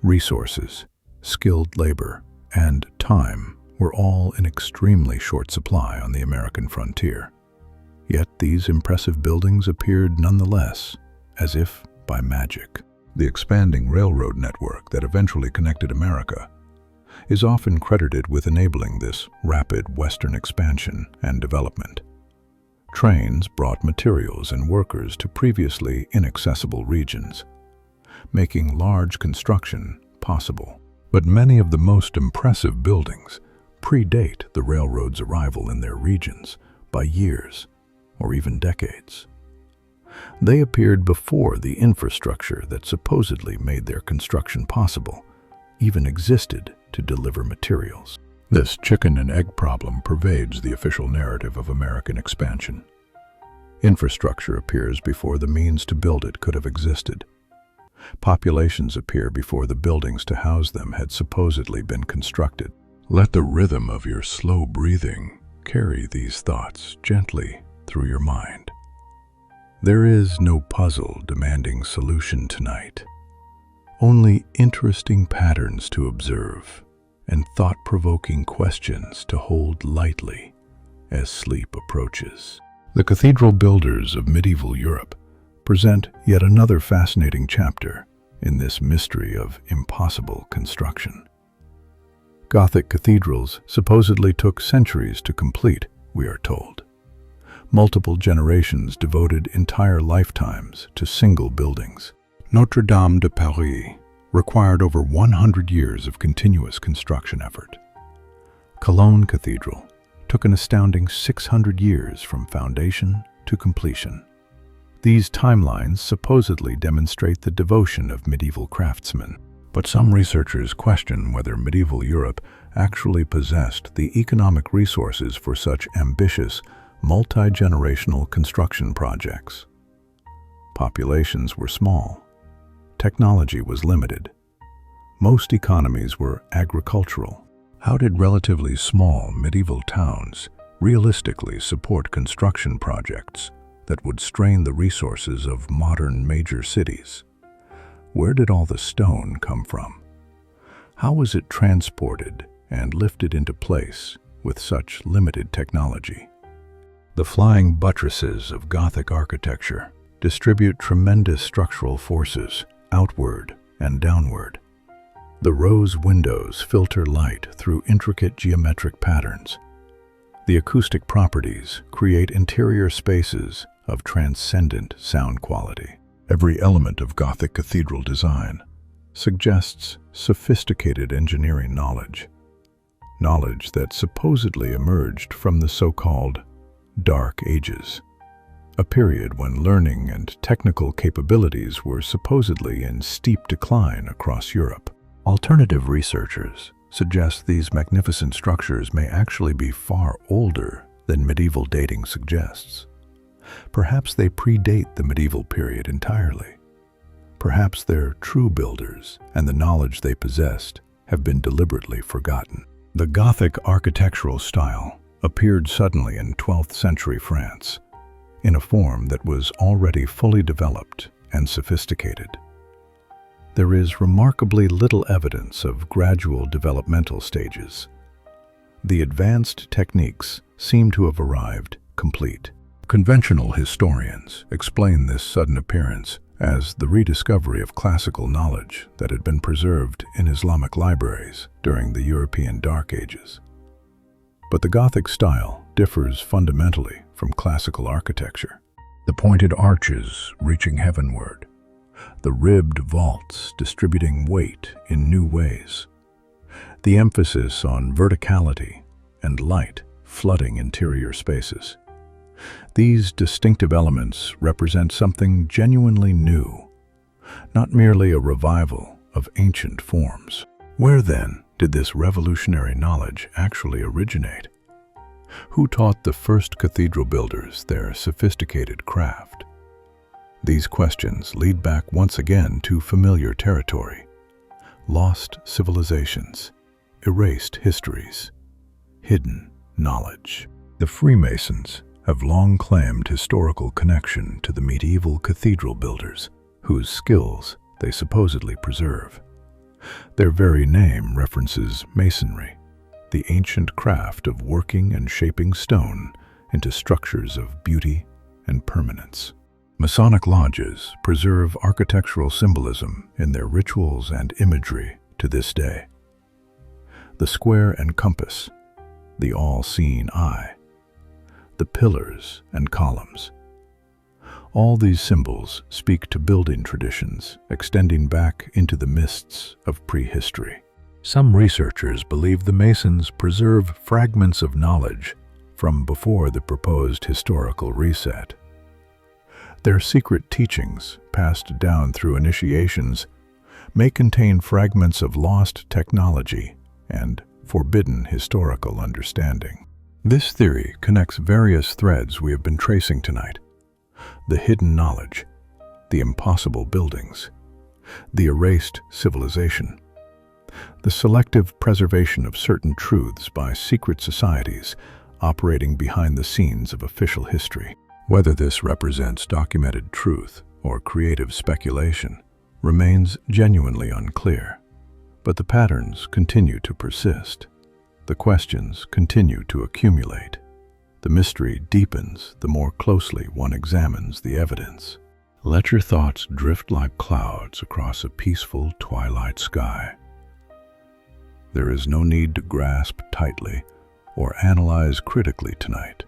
A: Resources, skilled labor, and time were all in extremely short supply on the American frontier. Yet these impressive buildings appeared nonetheless, as if by magic. The expanding railroad network that eventually connected America is often credited with enabling this rapid Western expansion and development. Trains brought materials and workers to previously inaccessible regions, making large construction possible. But many of the most impressive buildings predate the railroad's arrival in their regions by years or even decades. They appeared before the infrastructure that supposedly made their construction possible even existed to deliver materials. This chicken and egg problem pervades the official narrative of American expansion. Infrastructure appears before the means to build it could have existed. Populations appear before the buildings to house them had supposedly been constructed. Let the rhythm of your slow breathing carry these thoughts gently through your mind. There is no puzzle demanding solution tonight, only interesting patterns to observe and thought-provoking questions to hold lightly as sleep approaches. The Cathedral Builders of medieval Europe present yet another fascinating chapter in this mystery of impossible construction. Gothic cathedrals supposedly took centuries to complete, we are told. Multiple generations devoted entire lifetimes to single buildings. Notre Dame de Paris required over 100 years of continuous construction effort. Cologne Cathedral took an astounding 600 years from foundation to completion. These timelines supposedly demonstrate the devotion of medieval craftsmen, but some researchers question whether medieval Europe actually possessed the economic resources for such ambitious, multi-generational construction projects. Populations were small. Technology was limited. Most economies were agricultural. How did relatively small medieval towns realistically support construction projects that would strain the resources of modern major cities? Where did all the stone come from? How was it transported and lifted into place with such limited technology? The flying buttresses of Gothic architecture distribute tremendous structural forces outward and downward. The rose windows filter light through intricate geometric patterns. The acoustic properties create interior spaces of transcendent sound quality. Every element of Gothic cathedral design suggests sophisticated engineering knowledge that supposedly emerged from the so-called Dark Ages, a period when learning and technical capabilities were supposedly in steep decline across Europe. Alternative researchers suggest these magnificent structures may actually be far older than medieval dating suggests. Perhaps they predate the medieval period entirely. Perhaps their true builders and the knowledge they possessed have been deliberately forgotten. The Gothic architectural style appeared suddenly in 12th century France, in a form that was already fully developed and sophisticated. There is remarkably little evidence of gradual developmental stages. The advanced techniques seem to have arrived complete. Conventional historians explain this sudden appearance as the rediscovery of classical knowledge that had been preserved in Islamic libraries during the European Dark Ages. But the Gothic style differs fundamentally from classical architecture. The pointed arches reaching heavenward, the ribbed vaults distributing weight in new ways, the emphasis on verticality and light flooding interior spaces. These distinctive elements represent something genuinely new, not merely a revival of ancient forms. Where then did this revolutionary knowledge actually originate? Who taught the first cathedral builders their sophisticated craft? These questions lead back once again to familiar territory: lost civilizations, erased histories, hidden knowledge. The Freemasons have long claimed historical connection to the medieval cathedral builders, whose skills they supposedly preserve. Their very name references masonry, the ancient craft of working and shaping stone into structures of beauty and permanence. Masonic lodges preserve architectural symbolism in their rituals and imagery to this day. The square and compass, the all-seeing eye, the pillars and columns. All these symbols speak to building traditions extending back into the mists of prehistory. Some researchers believe the Masons preserve fragments of knowledge from before the proposed historical reset. Their secret teachings, passed down through initiations, may contain fragments of lost technology and forbidden historical understanding. This theory connects various threads we have been tracing tonight: the hidden knowledge, the impossible buildings, the erased civilization, the selective preservation of certain truths by secret societies operating behind the scenes of official history. Whether this represents documented truth or creative speculation remains genuinely unclear, but the patterns continue to persist. The questions continue to accumulate. The mystery deepens the more closely one examines the evidence. Let your thoughts drift like clouds across a peaceful twilight sky. There is no need to grasp tightly or analyze critically tonight.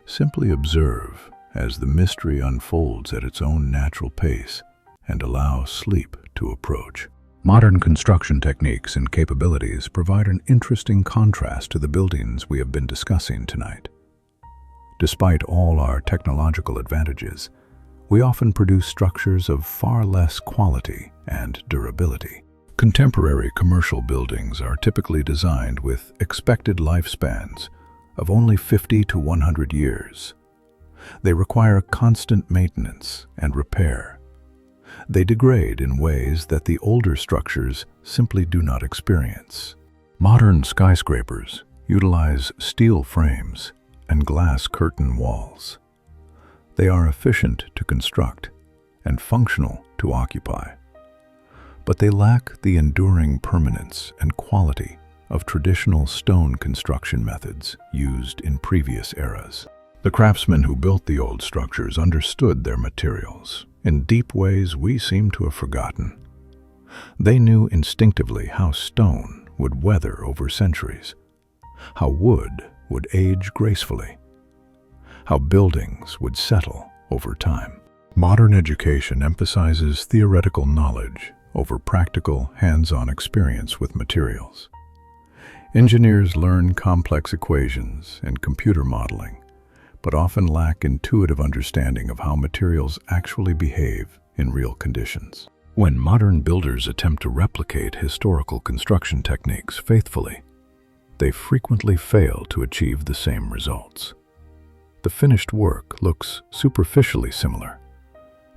A: Simply observe as the mystery unfolds at its own natural pace and allow sleep to approach. Modern construction techniques and capabilities provide an interesting contrast to the buildings we have been discussing tonight. Despite all our technological advantages, we often produce structures of far less quality and durability. Contemporary commercial buildings are typically designed with expected lifespans of only 50 to 100 years. They require constant maintenance and repair. They degrade in ways that the older structures simply do not experience. Modern skyscrapers utilize steel frames and glass curtain walls. They are efficient to construct and functional to occupy, but they lack the enduring permanence and quality of traditional stone construction methods used in previous eras. The craftsmen who built the old structures understood their materials in deep ways we seem to have forgotten. They knew instinctively how stone would weather over centuries, how wood would age gracefully, how buildings would settle over time. Modern education emphasizes theoretical knowledge over practical, hands-on experience with materials. Engineers learn complex equations and computer modeling, but often lack intuitive understanding of how materials actually behave in real conditions. When modern builders attempt to replicate historical construction techniques faithfully, they frequently fail to achieve the same results. The finished work looks superficially similar,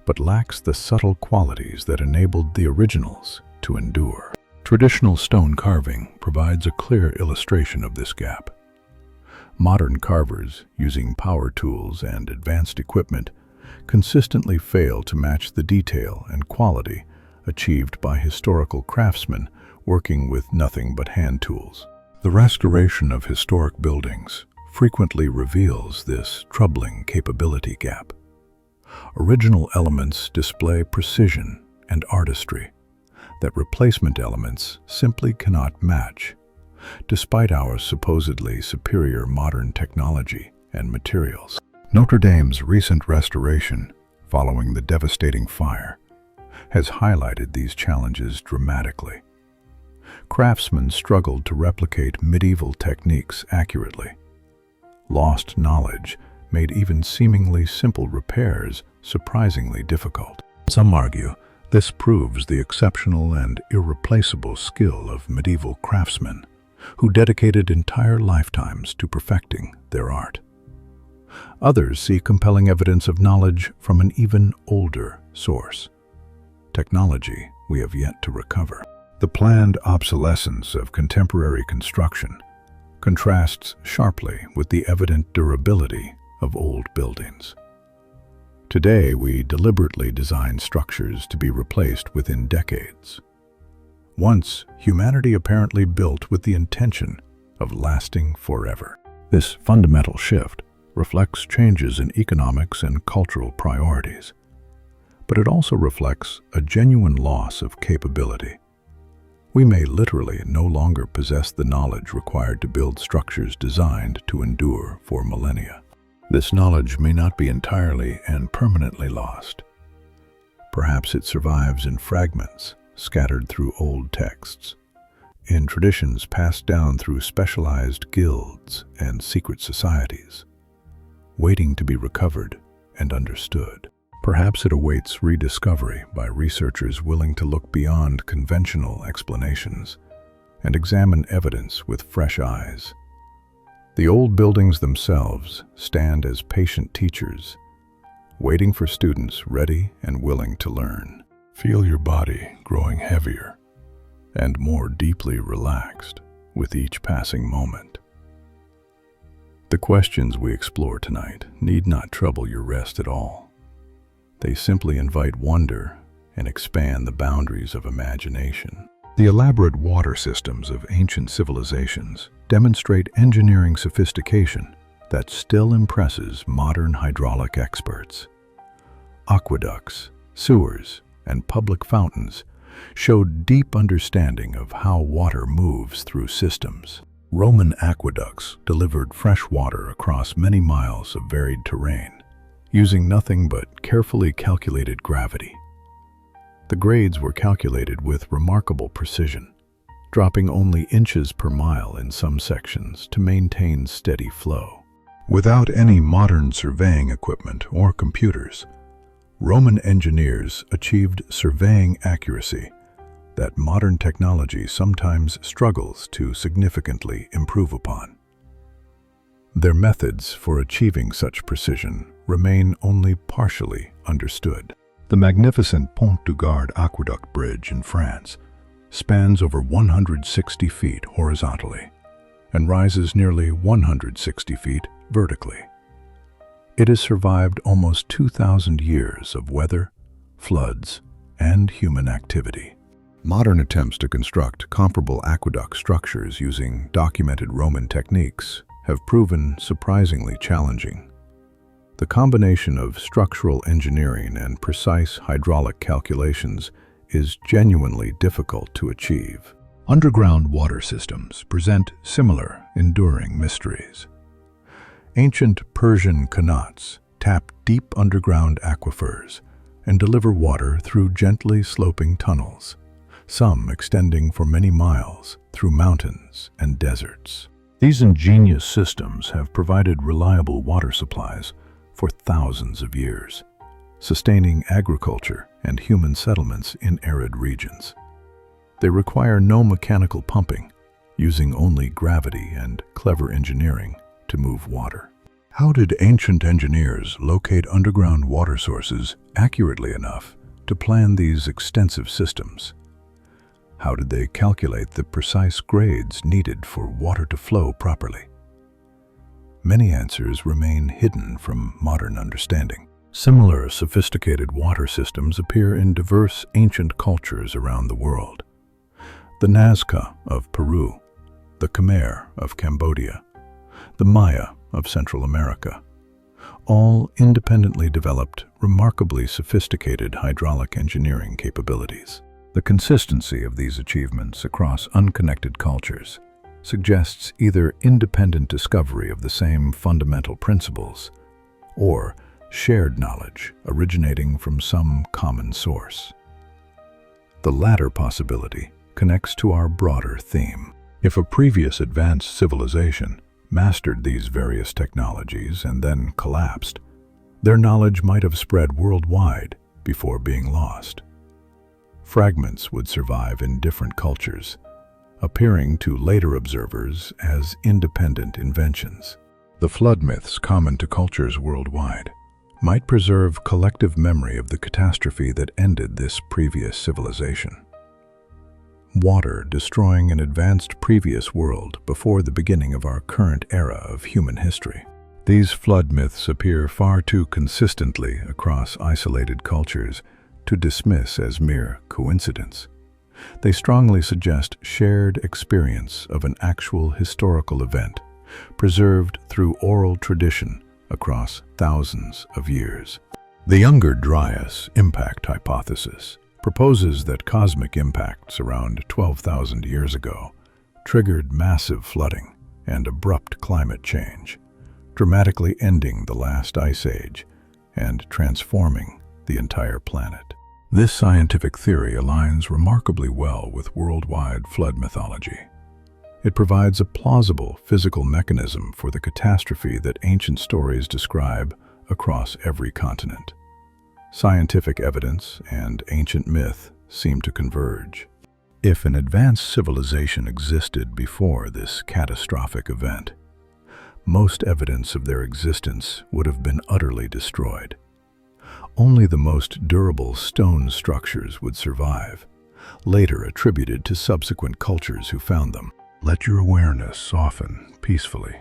A: but lacks the subtle qualities that enabled the originals to endure. Traditional stone carving provides a clear illustration of this gap. Modern carvers, using power tools and advanced equipment, consistently fail to match the detail and quality achieved by historical craftsmen working with nothing but hand tools. The restoration of historic buildings frequently reveals this troubling capability gap. Original elements display precision and artistry that replacement elements simply cannot match, despite our supposedly superior modern technology and materials. Notre Dame's recent restoration, following the devastating fire, has highlighted these challenges dramatically. Craftsmen struggled to replicate medieval techniques accurately. Lost knowledge made even seemingly simple repairs surprisingly difficult. Some argue this proves the exceptional and irreplaceable skill of medieval craftsmen who dedicated entire lifetimes to perfecting their art. Others see compelling evidence of knowledge from an even older source, technology we have yet to recover. The planned obsolescence of contemporary construction contrasts sharply with the evident durability of old buildings. Today, we deliberately design structures to be replaced within decades. Once, humanity apparently built with the intention of lasting forever. This fundamental shift reflects changes in economics and cultural priorities, but it also reflects a genuine loss of capability. We may literally no longer possess the knowledge required to build structures designed to endure for millennia. This knowledge may not be entirely and permanently lost. Perhaps it survives in fragments scattered through old texts, in traditions passed down through specialized guilds and secret societies, waiting to be recovered and understood. Perhaps it awaits rediscovery by researchers willing to look beyond conventional explanations and examine evidence with fresh eyes. The old buildings themselves stand as patient teachers, waiting for students ready and willing to learn. Feel your body growing heavier and more deeply relaxed with each passing moment. The questions we explore tonight need not trouble your rest at all. They simply invite wonder and expand the boundaries of imagination. The elaborate water systems of ancient civilizations demonstrate engineering sophistication that still impresses modern hydraulic experts. Aqueducts, sewers, and public fountains showed deep understanding of how water moves through systems. Roman aqueducts delivered fresh water across many miles of varied terrain, using nothing but carefully calculated gravity. The grades were calculated with remarkable precision, dropping only inches per mile in some sections to maintain steady flow. Without any modern surveying equipment or computers, Roman engineers achieved surveying accuracy that modern technology sometimes struggles to significantly improve upon. Their methods for achieving such precision remain only partially understood. The magnificent Pont du Gard aqueduct bridge in France spans over 160 feet horizontally and rises nearly 160 feet vertically. It has survived almost 2,000 years of weather, floods, and human activity. Modern attempts to construct comparable aqueduct structures using documented Roman techniques have proven surprisingly challenging. The combination of structural engineering and precise hydraulic calculations is genuinely difficult to achieve. Underground water systems present similar enduring mysteries. Ancient Persian qanats tap deep underground aquifers and deliver water through gently sloping tunnels, some extending for many miles through mountains and deserts. These ingenious systems have provided reliable water supplies for thousands of years, sustaining agriculture and human settlements in arid regions. They require no mechanical pumping, using only gravity and clever engineering to move water. How did ancient engineers locate underground water sources accurately enough to plan these extensive systems? How did they calculate the precise grades needed for water to flow properly? Many answers remain hidden from modern understanding. Similar sophisticated water systems appear in diverse ancient cultures around the world. The Nazca of Peru, the Khmer of Cambodia, the Maya of Central America, all independently developed remarkably sophisticated hydraulic engineering capabilities. The consistency of these achievements across unconnected cultures suggests either independent discovery of the same fundamental principles or shared knowledge originating from some common source. The latter possibility connects to our broader theme. If a previous advanced civilization mastered these various technologies and then collapsed, their knowledge might have spread worldwide before being lost. Fragments would survive in different cultures, appearing to later observers as independent inventions. The flood myths common to cultures worldwide might preserve collective memory of the catastrophe that ended this previous civilization. Water destroying an advanced previous world before the beginning of our current era of human history. These flood myths appear far too consistently across isolated cultures to dismiss as mere coincidence. They strongly suggest shared experience of an actual historical event, preserved through oral tradition across thousands of years. The Younger Dryas impact hypothesis proposes that cosmic impacts around 12,000 years ago triggered massive flooding and abrupt climate change, dramatically ending the last ice age and transforming the entire planet. This scientific theory aligns remarkably well with worldwide flood mythology. It provides a plausible physical mechanism for the catastrophe that ancient stories describe across every continent. Scientific evidence and ancient myth seem to converge. If an advanced civilization existed before this catastrophic event, most evidence of their existence would have been utterly destroyed. Only the most durable stone structures would survive, later attributed to subsequent cultures who found them. Let your awareness soften peacefully,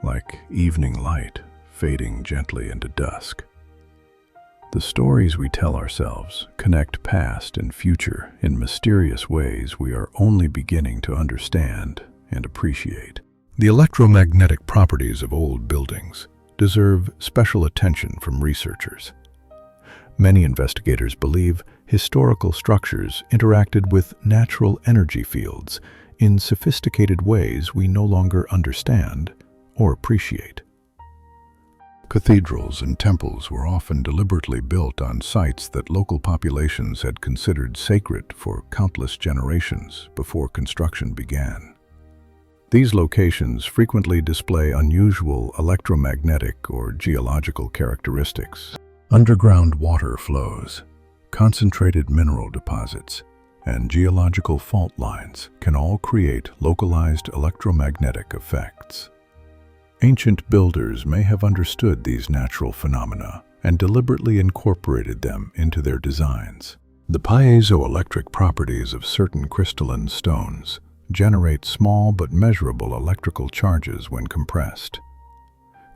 A: like evening light fading gently into dusk. The stories we tell ourselves connect past and future in mysterious ways we are only beginning to understand and appreciate. The electromagnetic properties of old buildings deserve special attention from researchers. Many investigators believe historical structures interacted with natural energy fields in sophisticated ways we no longer understand or appreciate. Cathedrals and temples were often deliberately built on sites that local populations had considered sacred for countless generations before construction began. These locations frequently display unusual electromagnetic or geological characteristics. Underground water flows, concentrated mineral deposits, and geological fault lines can all create localized electromagnetic effects. Ancient builders may have understood these natural phenomena and deliberately incorporated them into their designs. The piezoelectric properties of certain crystalline stones generate small but measurable electrical charges when compressed.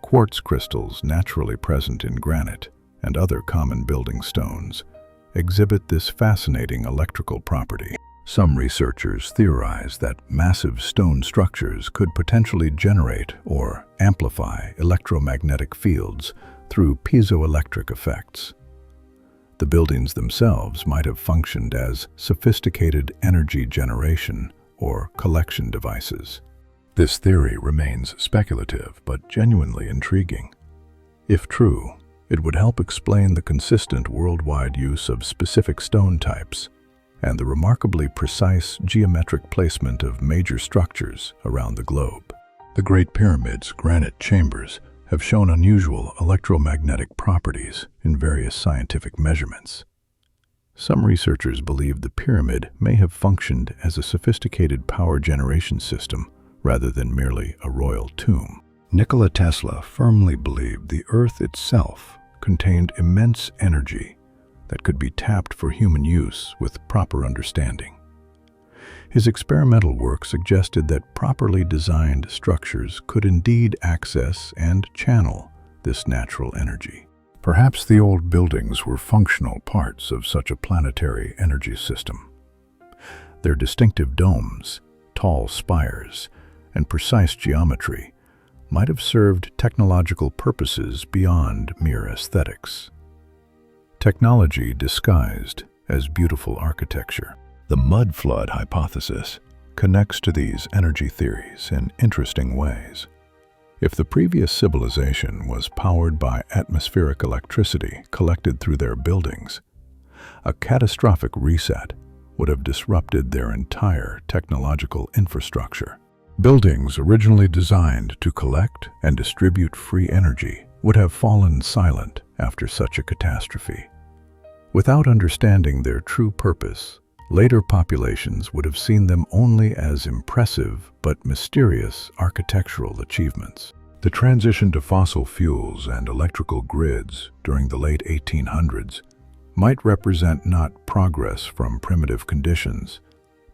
A: Quartz crystals naturally present in granite and other common building stones exhibit this fascinating electrical property. Some researchers theorize that massive stone structures could potentially generate or amplify electromagnetic fields through piezoelectric effects. The buildings themselves might have functioned as sophisticated energy generation or collection devices. This theory remains speculative but genuinely intriguing. If true, it would help explain the consistent worldwide use of specific stone types and the remarkably precise geometric placement of major structures around the globe. The Great Pyramid's granite chambers have shown unusual electromagnetic properties in various scientific measurements. Some researchers believe the pyramid may have functioned as a sophisticated power generation system rather than merely a royal tomb. Nikola Tesla firmly believed the Earth itself contained immense energy that could be tapped for human use with proper understanding. His experimental work suggested that properly designed structures could indeed access and channel this natural energy. Perhaps the old buildings were functional parts of such a planetary energy system. Their distinctive domes, tall spires, and precise geometry might have served technological purposes beyond mere aesthetics. Technology disguised as beautiful architecture. The mud flood hypothesis connects to these energy theories in interesting ways. If the previous civilization was powered by atmospheric electricity collected through their buildings, a catastrophic reset would have disrupted their entire technological infrastructure. Buildings originally designed to collect and distribute free energy would have fallen silent after such a catastrophe. Without understanding their true purpose, later populations would have seen them only as impressive but mysterious architectural achievements. The transition to fossil fuels and electrical grids during the late 1800s might represent not progress from primitive conditions,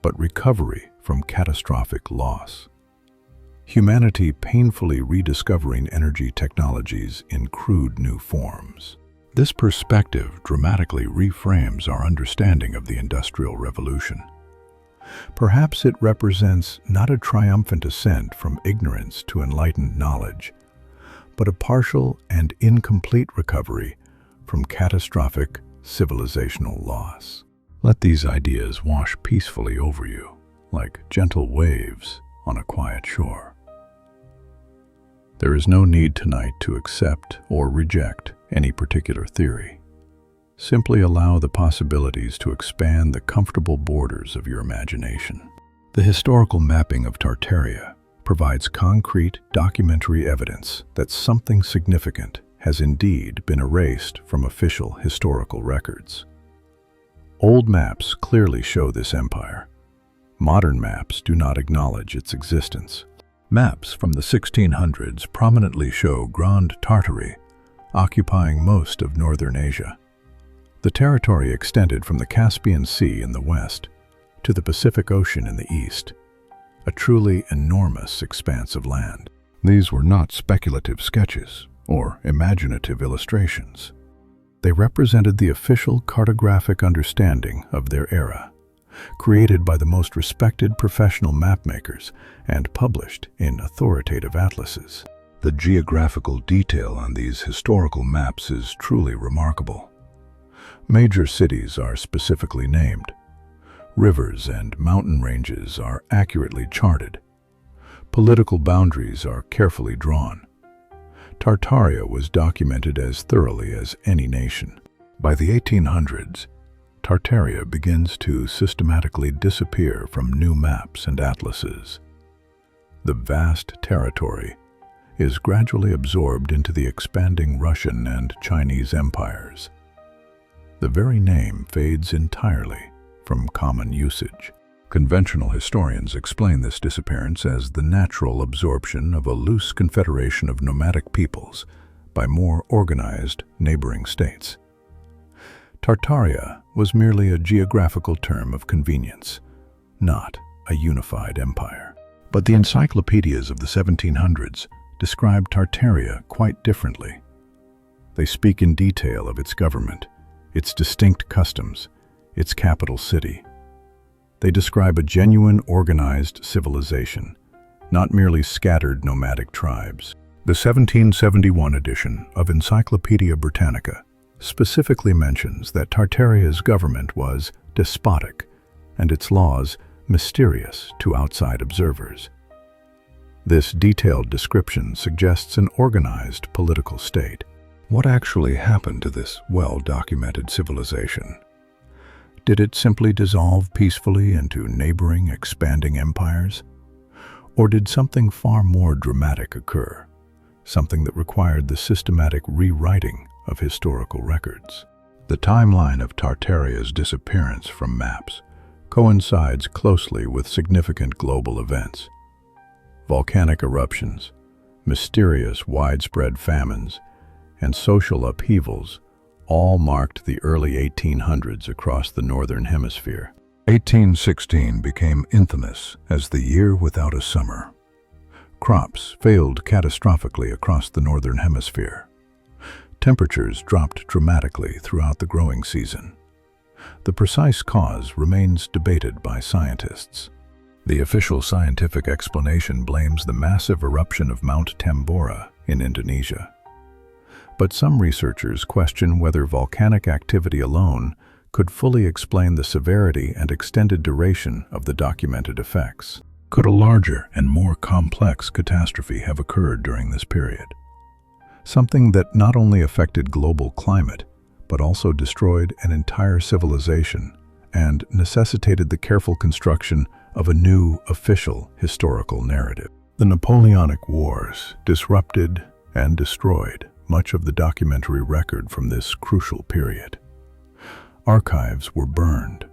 A: but recovery from catastrophic loss. Humanity painfully rediscovering energy technologies in crude new forms. This perspective dramatically reframes our understanding of the Industrial Revolution. Perhaps it represents not a triumphant ascent from ignorance to enlightened knowledge, but a partial and incomplete recovery from catastrophic civilizational loss. Let these ideas wash peacefully over you, like gentle waves on a quiet shore. There is no need tonight to accept or reject any particular theory. Simply allow the possibilities to expand the comfortable borders of your imagination. The historical mapping of Tartaria provides concrete, documentary evidence that something significant has indeed been erased from official historical records. Old maps clearly show this empire. Modern maps do not acknowledge its existence. Maps from the 1600s prominently show Grand Tartary occupying most of northern Asia. The territory extended from the Caspian Sea in the west to the Pacific Ocean in the east, a truly enormous expanse of land. These were not speculative sketches or imaginative illustrations. They represented the official cartographic understanding of their era, created by the most respected professional mapmakers and published in authoritative atlases. The geographical detail on these historical maps is truly remarkable. Major cities are specifically named. Rivers and mountain ranges are accurately charted. Political boundaries are carefully drawn. Tartaria was documented as thoroughly as any nation. By the 1800s, Tartaria begins to systematically disappear from new maps and atlases. The vast territory is gradually absorbed into the expanding Russian and Chinese empires. The very name fades entirely from common usage. Conventional historians explain this disappearance as the natural absorption of a loose confederation of nomadic peoples by more organized neighboring states. Tartaria was merely a geographical term of convenience, not a unified empire. But the encyclopedias of the 1700s describe Tartaria quite differently. They speak in detail of its government, its distinct customs, its capital city. They describe a genuine organized civilization, not merely scattered nomadic tribes. The 1771 edition of Encyclopaedia Britannica specifically mentions that Tartaria's government was despotic and its laws mysterious to outside observers. This detailed description suggests an organized political state. What actually happened to this well-documented civilization? Did it simply dissolve peacefully into neighboring, expanding empires? Or did something far more dramatic occur? Something that required the systematic rewriting of historical records. The timeline of Tartaria's disappearance from maps coincides closely with significant global events. Volcanic eruptions, mysterious widespread famines, and social upheavals all marked the early 1800s across the Northern Hemisphere. 1816 became infamous as the year without a summer. Crops failed catastrophically across the Northern Hemisphere. Temperatures dropped dramatically throughout the growing season. The precise cause remains debated by scientists. The official scientific explanation blames the massive eruption of Mount Tambora in Indonesia. But some researchers question whether volcanic activity alone could fully explain the severity and extended duration of the documented effects. Could a larger and more complex catastrophe have occurred during this period? Something that not only affected global climate, but also destroyed an entire civilization and necessitated the careful construction of a new official historical narrative. The Napoleonic Wars disrupted and destroyed much of the documentary record from this crucial period. Archives were burned,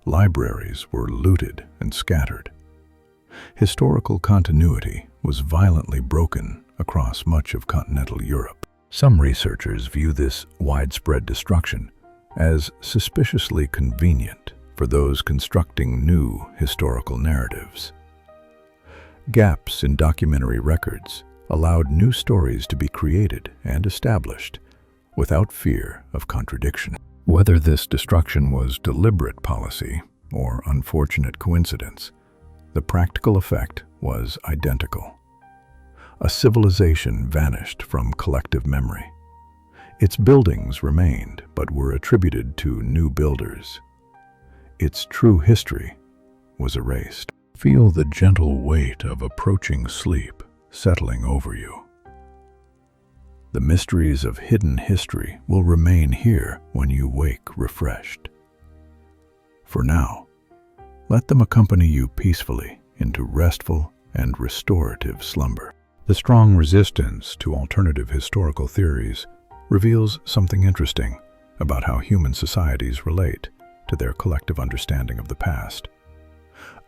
A: libraries were looted and scattered. Historical continuity was violently broken across much of continental Europe. Some researchers view this widespread destruction as suspiciously convenient for those constructing new historical narratives. Gaps in documentary records allowed new stories to be created and established without fear of contradiction. Whether this destruction was deliberate policy or unfortunate coincidence, the practical effect was identical. A civilization vanished from collective memory. Its buildings remained, but were attributed to new builders. Its true history was erased. Feel the gentle weight of approaching sleep settling over you. The mysteries of hidden history will remain here when you wake refreshed. For now, let them accompany you peacefully into restful and restorative slumber. The strong resistance to alternative historical theories reveals something interesting about how human societies relate to their collective understanding of the past.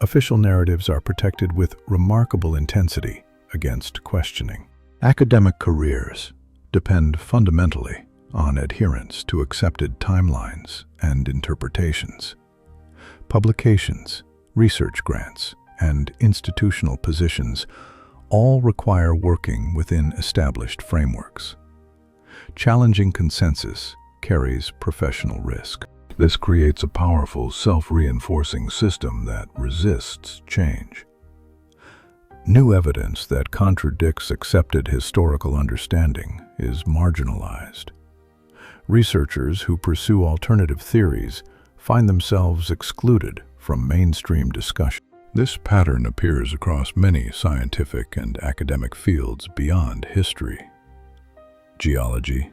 A: Official narratives are protected with remarkable intensity against questioning. Academic careers depend fundamentally on adherence to accepted timelines and interpretations. Publications, research grants, and institutional positions all require working within established frameworks. Challenging consensus carries professional risk. This creates a powerful, self-reinforcing system that resists change. New evidence that contradicts accepted historical understanding is marginalized. Researchers who pursue alternative theories find themselves excluded from mainstream discussion. This pattern appears across many scientific and academic fields beyond history. Geology,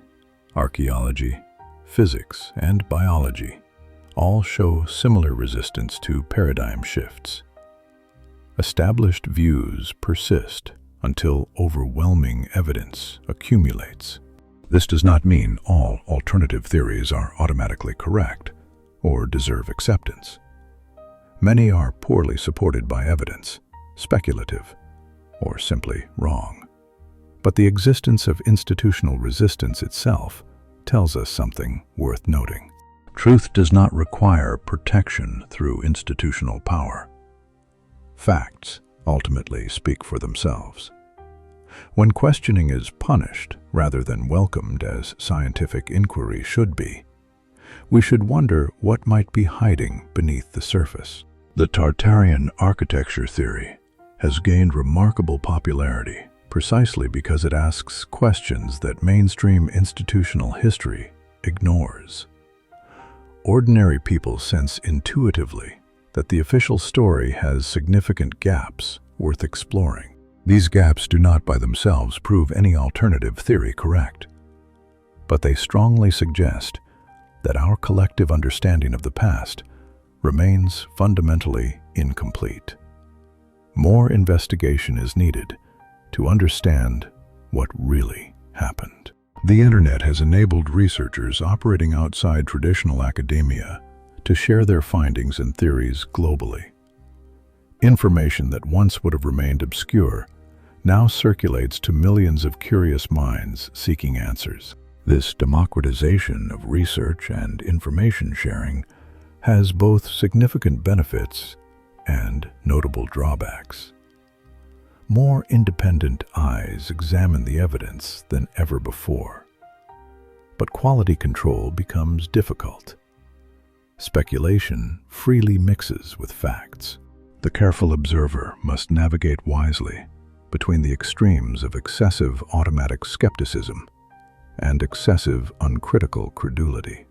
A: archaeology, physics, and biology all show similar resistance to paradigm shifts. Established views persist until overwhelming evidence accumulates. This does not mean all alternative theories are automatically correct or deserve acceptance. Many are poorly supported by evidence, speculative, or simply wrong. But the existence of institutional resistance itself tells us something worth noting. Truth does not require protection through institutional power. Facts ultimately speak for themselves. When questioning is punished rather than welcomed as scientific inquiry should be, we should wonder what might be hiding beneath the surface. The Tartarian architecture theory has gained remarkable popularity precisely because it asks questions that mainstream institutional history ignores. Ordinary people sense intuitively that the official story has significant gaps worth exploring. These gaps do not by themselves prove any alternative theory correct, but they strongly suggest that our collective understanding of the past remains fundamentally incomplete. More investigation is needed to understand what really happened. The internet has enabled researchers operating outside traditional academia to share their findings and theories globally. Information that once would have remained obscure now circulates to millions of curious minds seeking answers. This democratization of research and information sharing has both significant benefits and notable drawbacks. More independent eyes examine the evidence than ever before, but quality control becomes difficult. Speculation freely mixes with facts. The careful observer must navigate wisely between the extremes of excessive automatic skepticism and excessive uncritical credulity.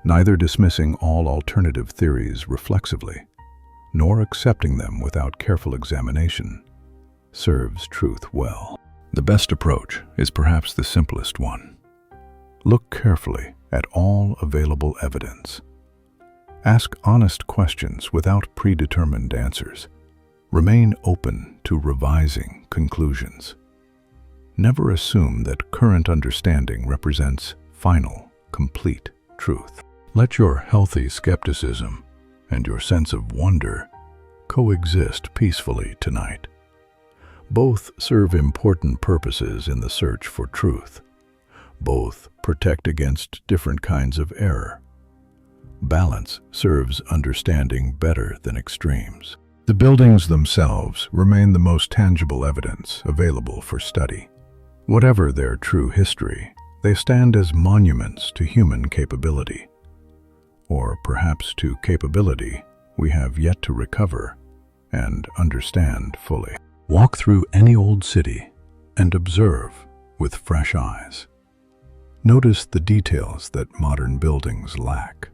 A: Neither dismissing all alternative theories reflexively, nor accepting them without careful examination, serves truth well. The best approach is perhaps the simplest one. Look carefully at all available evidence. Ask honest questions without predetermined answers. Remain open to revising conclusions. Never assume that current understanding represents final, complete truth. Let your healthy skepticism and your sense of wonder coexist peacefully tonight. Both serve important purposes in the search for truth. Both protect against different kinds of error. Balance serves understanding better than extremes. The buildings themselves remain the most tangible evidence available for study. Whatever their true history, they stand as monuments to human capability. Or perhaps to capability we have yet to recover and understand fully. Walk through any old city and observe with fresh eyes. Notice the details that modern buildings lack.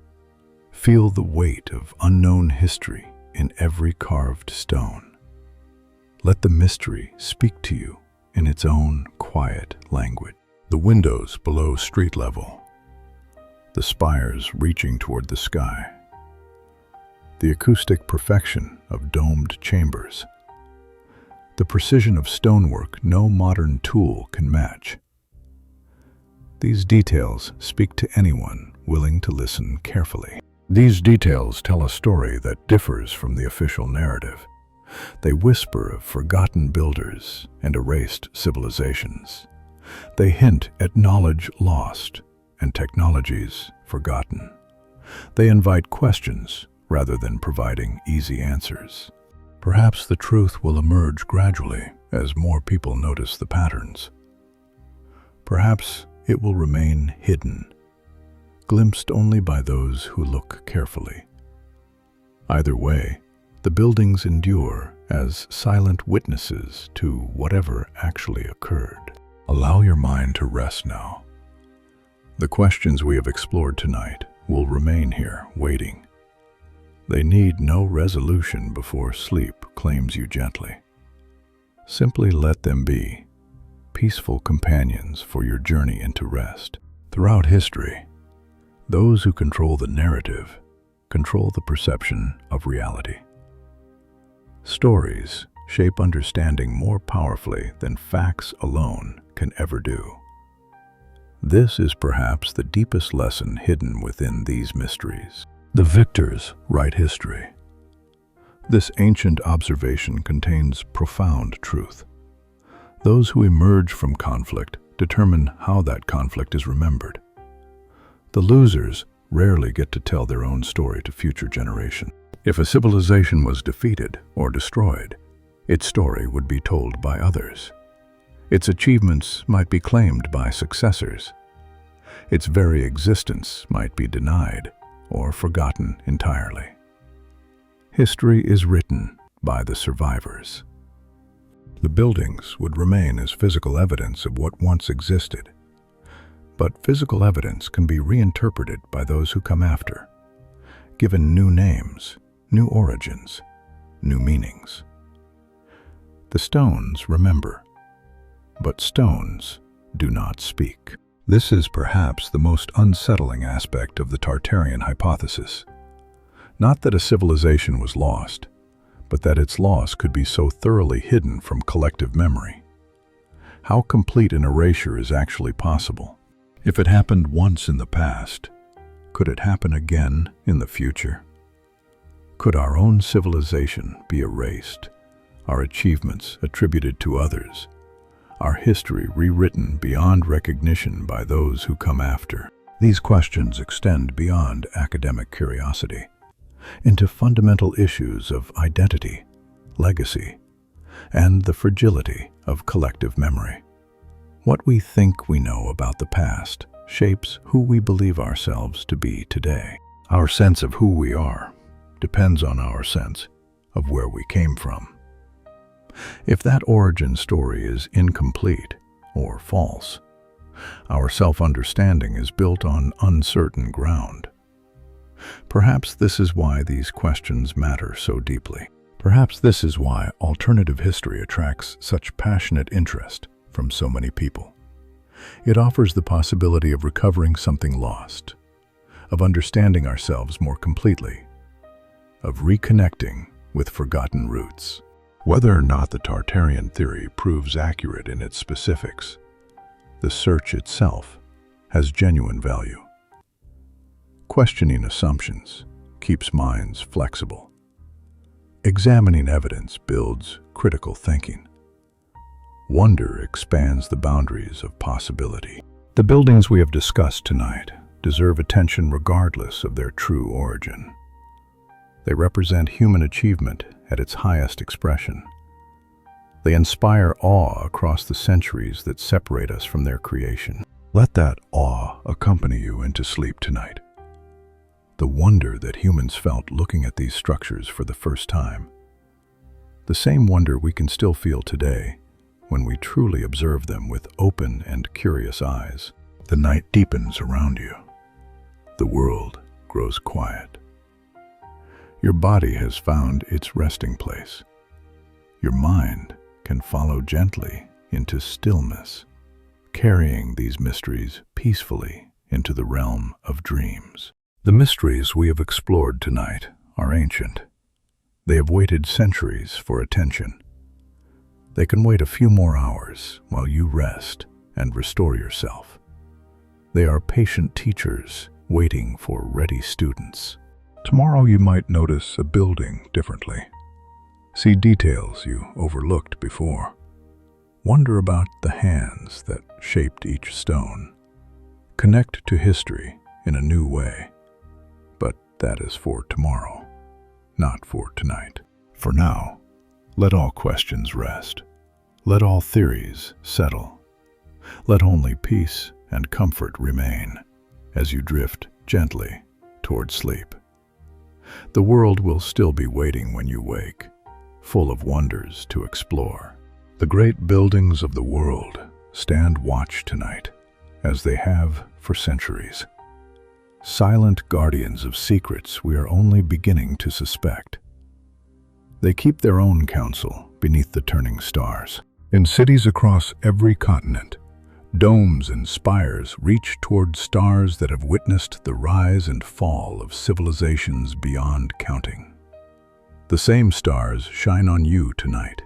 A: Feel the weight of unknown history in every carved stone. Let the mystery speak to you in its own quiet language. The windows below street level, the spires reaching toward the sky, the acoustic perfection of domed chambers, the precision of stonework no modern tool can match. These details speak to anyone willing to listen carefully. These details tell a story that differs from the official narrative. They whisper of forgotten builders and erased civilizations. They hint at knowledge lost and technologies forgotten. They invite questions rather than providing easy answers. Perhaps the truth will emerge gradually as more people notice the patterns. Perhaps it will remain hidden, glimpsed only by those who look carefully. Either way, the buildings endure as silent witnesses to whatever actually occurred. Allow your mind to rest now. The questions we have explored tonight will remain here, waiting. They need no resolution before sleep claims you gently. Simply let them be, peaceful companions for your journey into rest. Throughout history, those who control the narrative control the perception of reality. Stories shape understanding more powerfully than facts alone can ever do. This is perhaps the deepest lesson hidden within these mysteries. The victors write history. This ancient observation contains profound truth. Those who emerge from conflict determine how that conflict is remembered. The losers rarely get to tell their own story to future generations. If a civilization was defeated or destroyed, its story would be told by others. Its achievements might be claimed by successors. Its very existence might be denied or forgotten entirely. History is written by the survivors. The buildings would remain as physical evidence of what once existed. But physical evidence can be reinterpreted by those who come after, given new names, new origins, new meanings. The stones remember, but stones do not speak. This is perhaps the most unsettling aspect of the Tartarian hypothesis. Not that a civilization was lost, but that its loss could be so thoroughly hidden from collective memory. How complete an erasure is actually possible? If it happened once in the past, could it happen again in the future? Could our own civilization be erased, our achievements attributed to others, our history rewritten beyond recognition by those who come after? These questions extend beyond academic curiosity into fundamental issues of identity, legacy, and the fragility of collective memory. What we think we know about the past shapes who we believe ourselves to be today. Our sense of who we are depends on our sense of where we came from. If that origin story is incomplete or false, our self-understanding is built on uncertain ground. Perhaps this is why these questions matter so deeply. Perhaps this is why alternative history attracts such passionate interest from so many people. It offers the possibility of recovering something lost, of understanding ourselves more completely, of reconnecting with forgotten roots. Whether or not the Tartarian theory proves accurate in its specifics, the search itself has genuine value. Questioning assumptions keeps minds flexible. Examining evidence builds critical thinking. Wonder expands the boundaries of possibility. The buildings we have discussed tonight deserve attention regardless of their true origin. They represent human achievement at its highest expression. They inspire awe across the centuries that separate us from their creation. Let that awe accompany you into sleep tonight. The wonder that humans felt looking at these structures for the first time. The same wonder we can still feel today when we truly observe them with open and curious eyes. The night deepens around you. The world grows quiet. Your body has found its resting place. Your mind can follow gently into stillness, carrying these mysteries peacefully into the realm of dreams. The mysteries we have explored tonight are ancient. They have waited centuries for attention. They can wait a few more hours while you rest and restore yourself. They are patient teachers waiting for ready students. Tomorrow you might notice a building differently. See details you overlooked before. Wonder about the hands that shaped each stone. Connect to history in a new way. But that is for tomorrow, not for tonight. For now, let all questions rest. Let all theories settle. Let only peace and comfort remain as you drift gently toward sleep. The world will still be waiting when you wake, full of wonders to explore. The great buildings of the world stand watch tonight, as they have for centuries. Silent guardians of secrets we are only beginning to suspect. They keep their own counsel beneath the turning stars. In cities across every continent, domes and spires reach toward stars that have witnessed the rise and fall of civilizations beyond counting. The same stars shine on you tonight,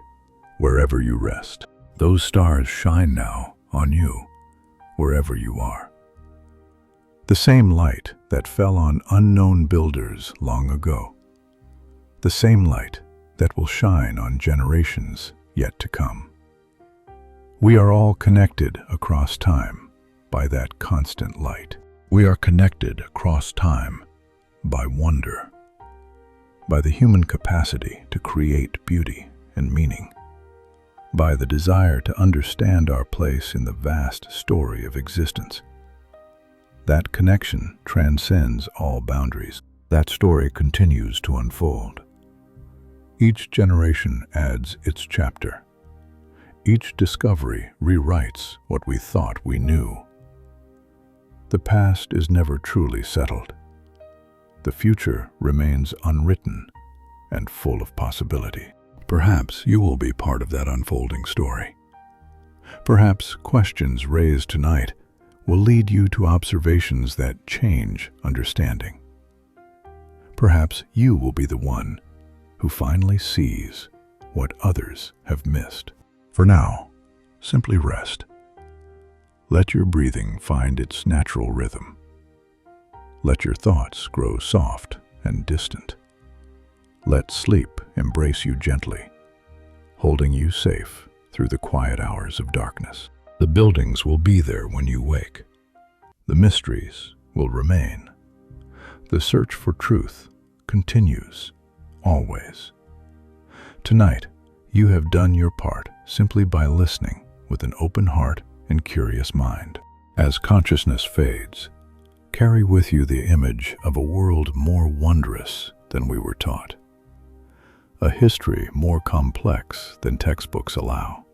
A: wherever you rest. Those stars shine now on you, wherever you are. The same light that fell on unknown builders long ago. The same light that will shine on generations yet to come. We are all connected across time by that constant light. We are connected across time by wonder, by the human capacity to create beauty and meaning, by the desire to understand our place in the vast story of existence. That connection transcends all boundaries. That story continues to unfold. Each generation adds its chapter. Each discovery rewrites what we thought we knew. The past is never truly settled. The future remains unwritten and full of possibility. Perhaps you will be part of that unfolding story. Perhaps questions raised tonight will lead you to observations that change understanding. Perhaps you will be the one who finally sees what others have missed. For now, simply rest. Let your breathing find its natural rhythm. Let your thoughts grow soft and distant. Let sleep embrace you gently, holding you safe through the quiet hours of darkness. The buildings will be there when you wake. The mysteries will remain. The search for truth continues, always. Tonight, you have done your part simply by listening with an open heart and curious mind. As consciousness fades, carry with you the image of a world more wondrous than we were taught. A history more complex than textbooks allow.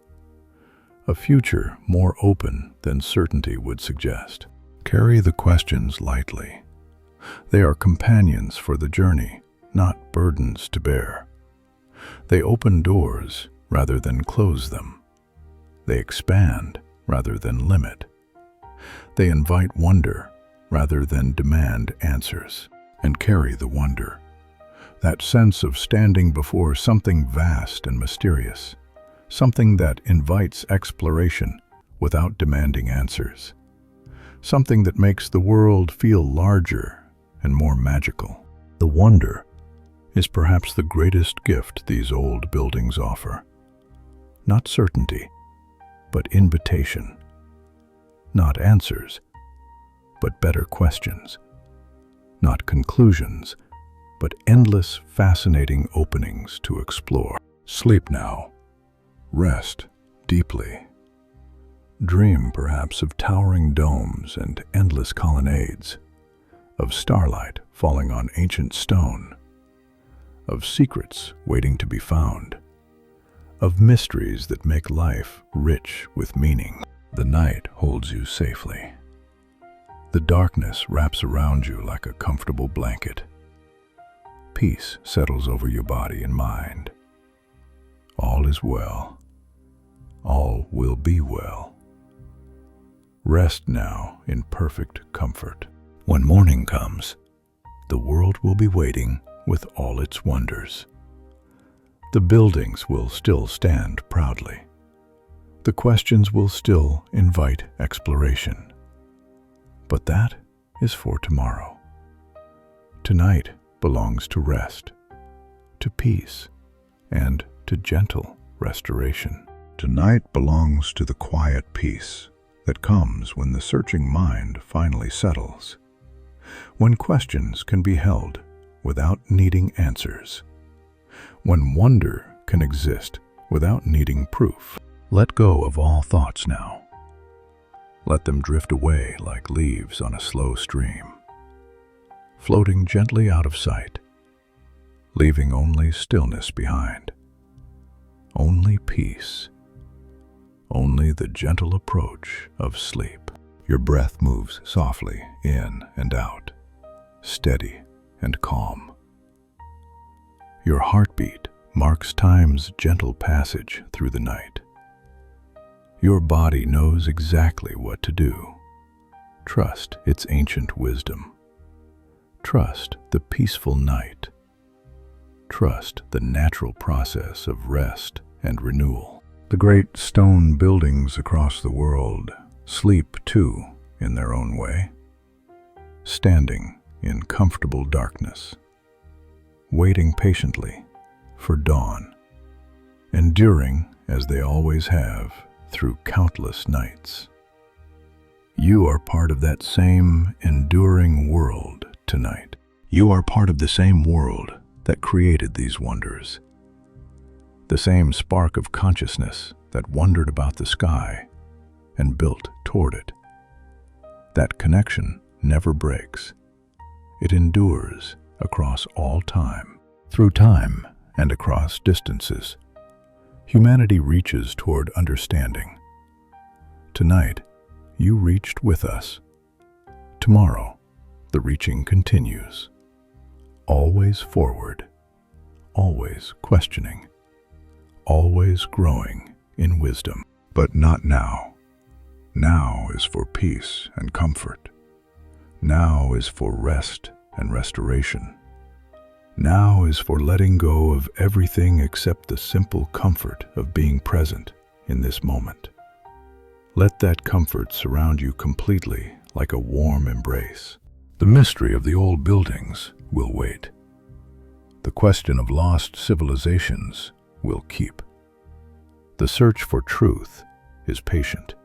A: A future more open than certainty would suggest. Carry the questions lightly. They are companions for the journey, not burdens to bear. They open doors rather than close them. They expand rather than limit. They invite wonder rather than demand answers, and carry the wonder, that sense of standing before something vast and mysterious, something that invites exploration without demanding answers, something that makes the world feel larger and more magical. The wonder is perhaps the greatest gift these old buildings offer. Not certainty, but invitation. Not answers, but better questions. Not conclusions, but endless, fascinating openings to explore. Sleep now. Rest deeply. Dream perhaps of towering domes and endless colonnades, of starlight falling on ancient stone, of secrets waiting to be found, of mysteries that make life rich with meaning. The night holds you safely. The darkness wraps around you like a comfortable blanket. Peace settles over your body and mind. All is well. All will be well. Rest now in perfect comfort. When morning comes, the world will be waiting with all its wonders. The buildings will still stand proudly. The questions will still invite exploration. But that is for tomorrow. Tonight belongs to rest, to peace, and to gentle restoration. Tonight belongs to the quiet peace that comes when the searching mind finally settles, when questions can be held without needing answers, when wonder can exist without needing proof. Let go of all thoughts now. Let them drift away like leaves on a slow stream, floating gently out of sight, leaving only stillness behind, only peace, only the gentle approach of sleep. Your breath moves softly in and out, steady and calm. Your heartbeat marks time's gentle passage through the night. Your body knows exactly what to do. Trust its ancient wisdom. Trust the peaceful night. Trust the natural process of rest and renewal. The great stone buildings across the world sleep too in their own way, standing in comfortable darkness, waiting patiently for dawn, enduring as they always have through countless nights. You are part of that same enduring world tonight. You are part of the same world that created these wonders. The same spark of consciousness that wondered about the sky and built toward it. That connection never breaks. It endures across all time. Through time and across distances, humanity reaches toward understanding. Tonight, you reached with us. Tomorrow, the reaching continues. Always forward, always questioning, always growing in wisdom. But not now. Now is for peace and comfort. Now is for rest and restoration. Now is for letting go of everything except the simple comfort of being present in this moment. Let that comfort surround you completely like a warm embrace. The mystery of the old buildings will wait. The question of lost civilizations will keep. The search for truth is patient.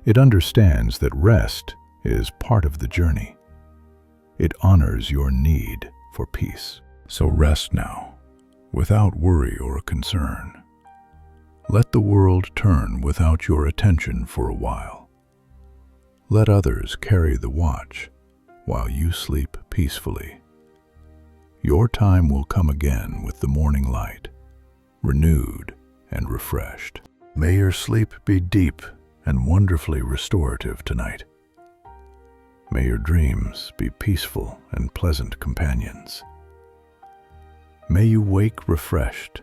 A: It understands that rest is part of the journey. It honors your need for peace. So rest now, without worry or concern. Let the world turn without your attention for a while. Let others carry the watch while you sleep peacefully. Your time will come again with the morning light, renewed and refreshed. May your sleep be deep and wonderfully restorative tonight. May your dreams be peaceful and pleasant companions. May you wake refreshed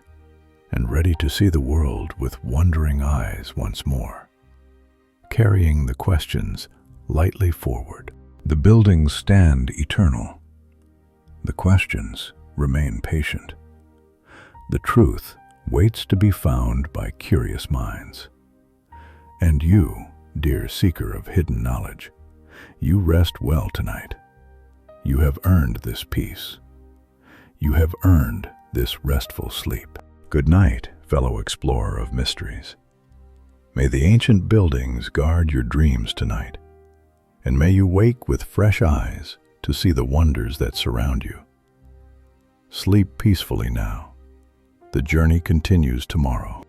A: and ready to see the world with wondering eyes once more, carrying the questions lightly forward. The buildings stand eternal. The questions remain patient. The truth waits to be found by curious minds. And you, dear seeker of hidden knowledge, you rest well tonight. You have earned this peace. You have earned this restful sleep. Good night, fellow explorer of mysteries. May the ancient buildings guard your dreams tonight, and may you wake with fresh eyes to see the wonders that surround you. Sleep peacefully now. The journey continues tomorrow.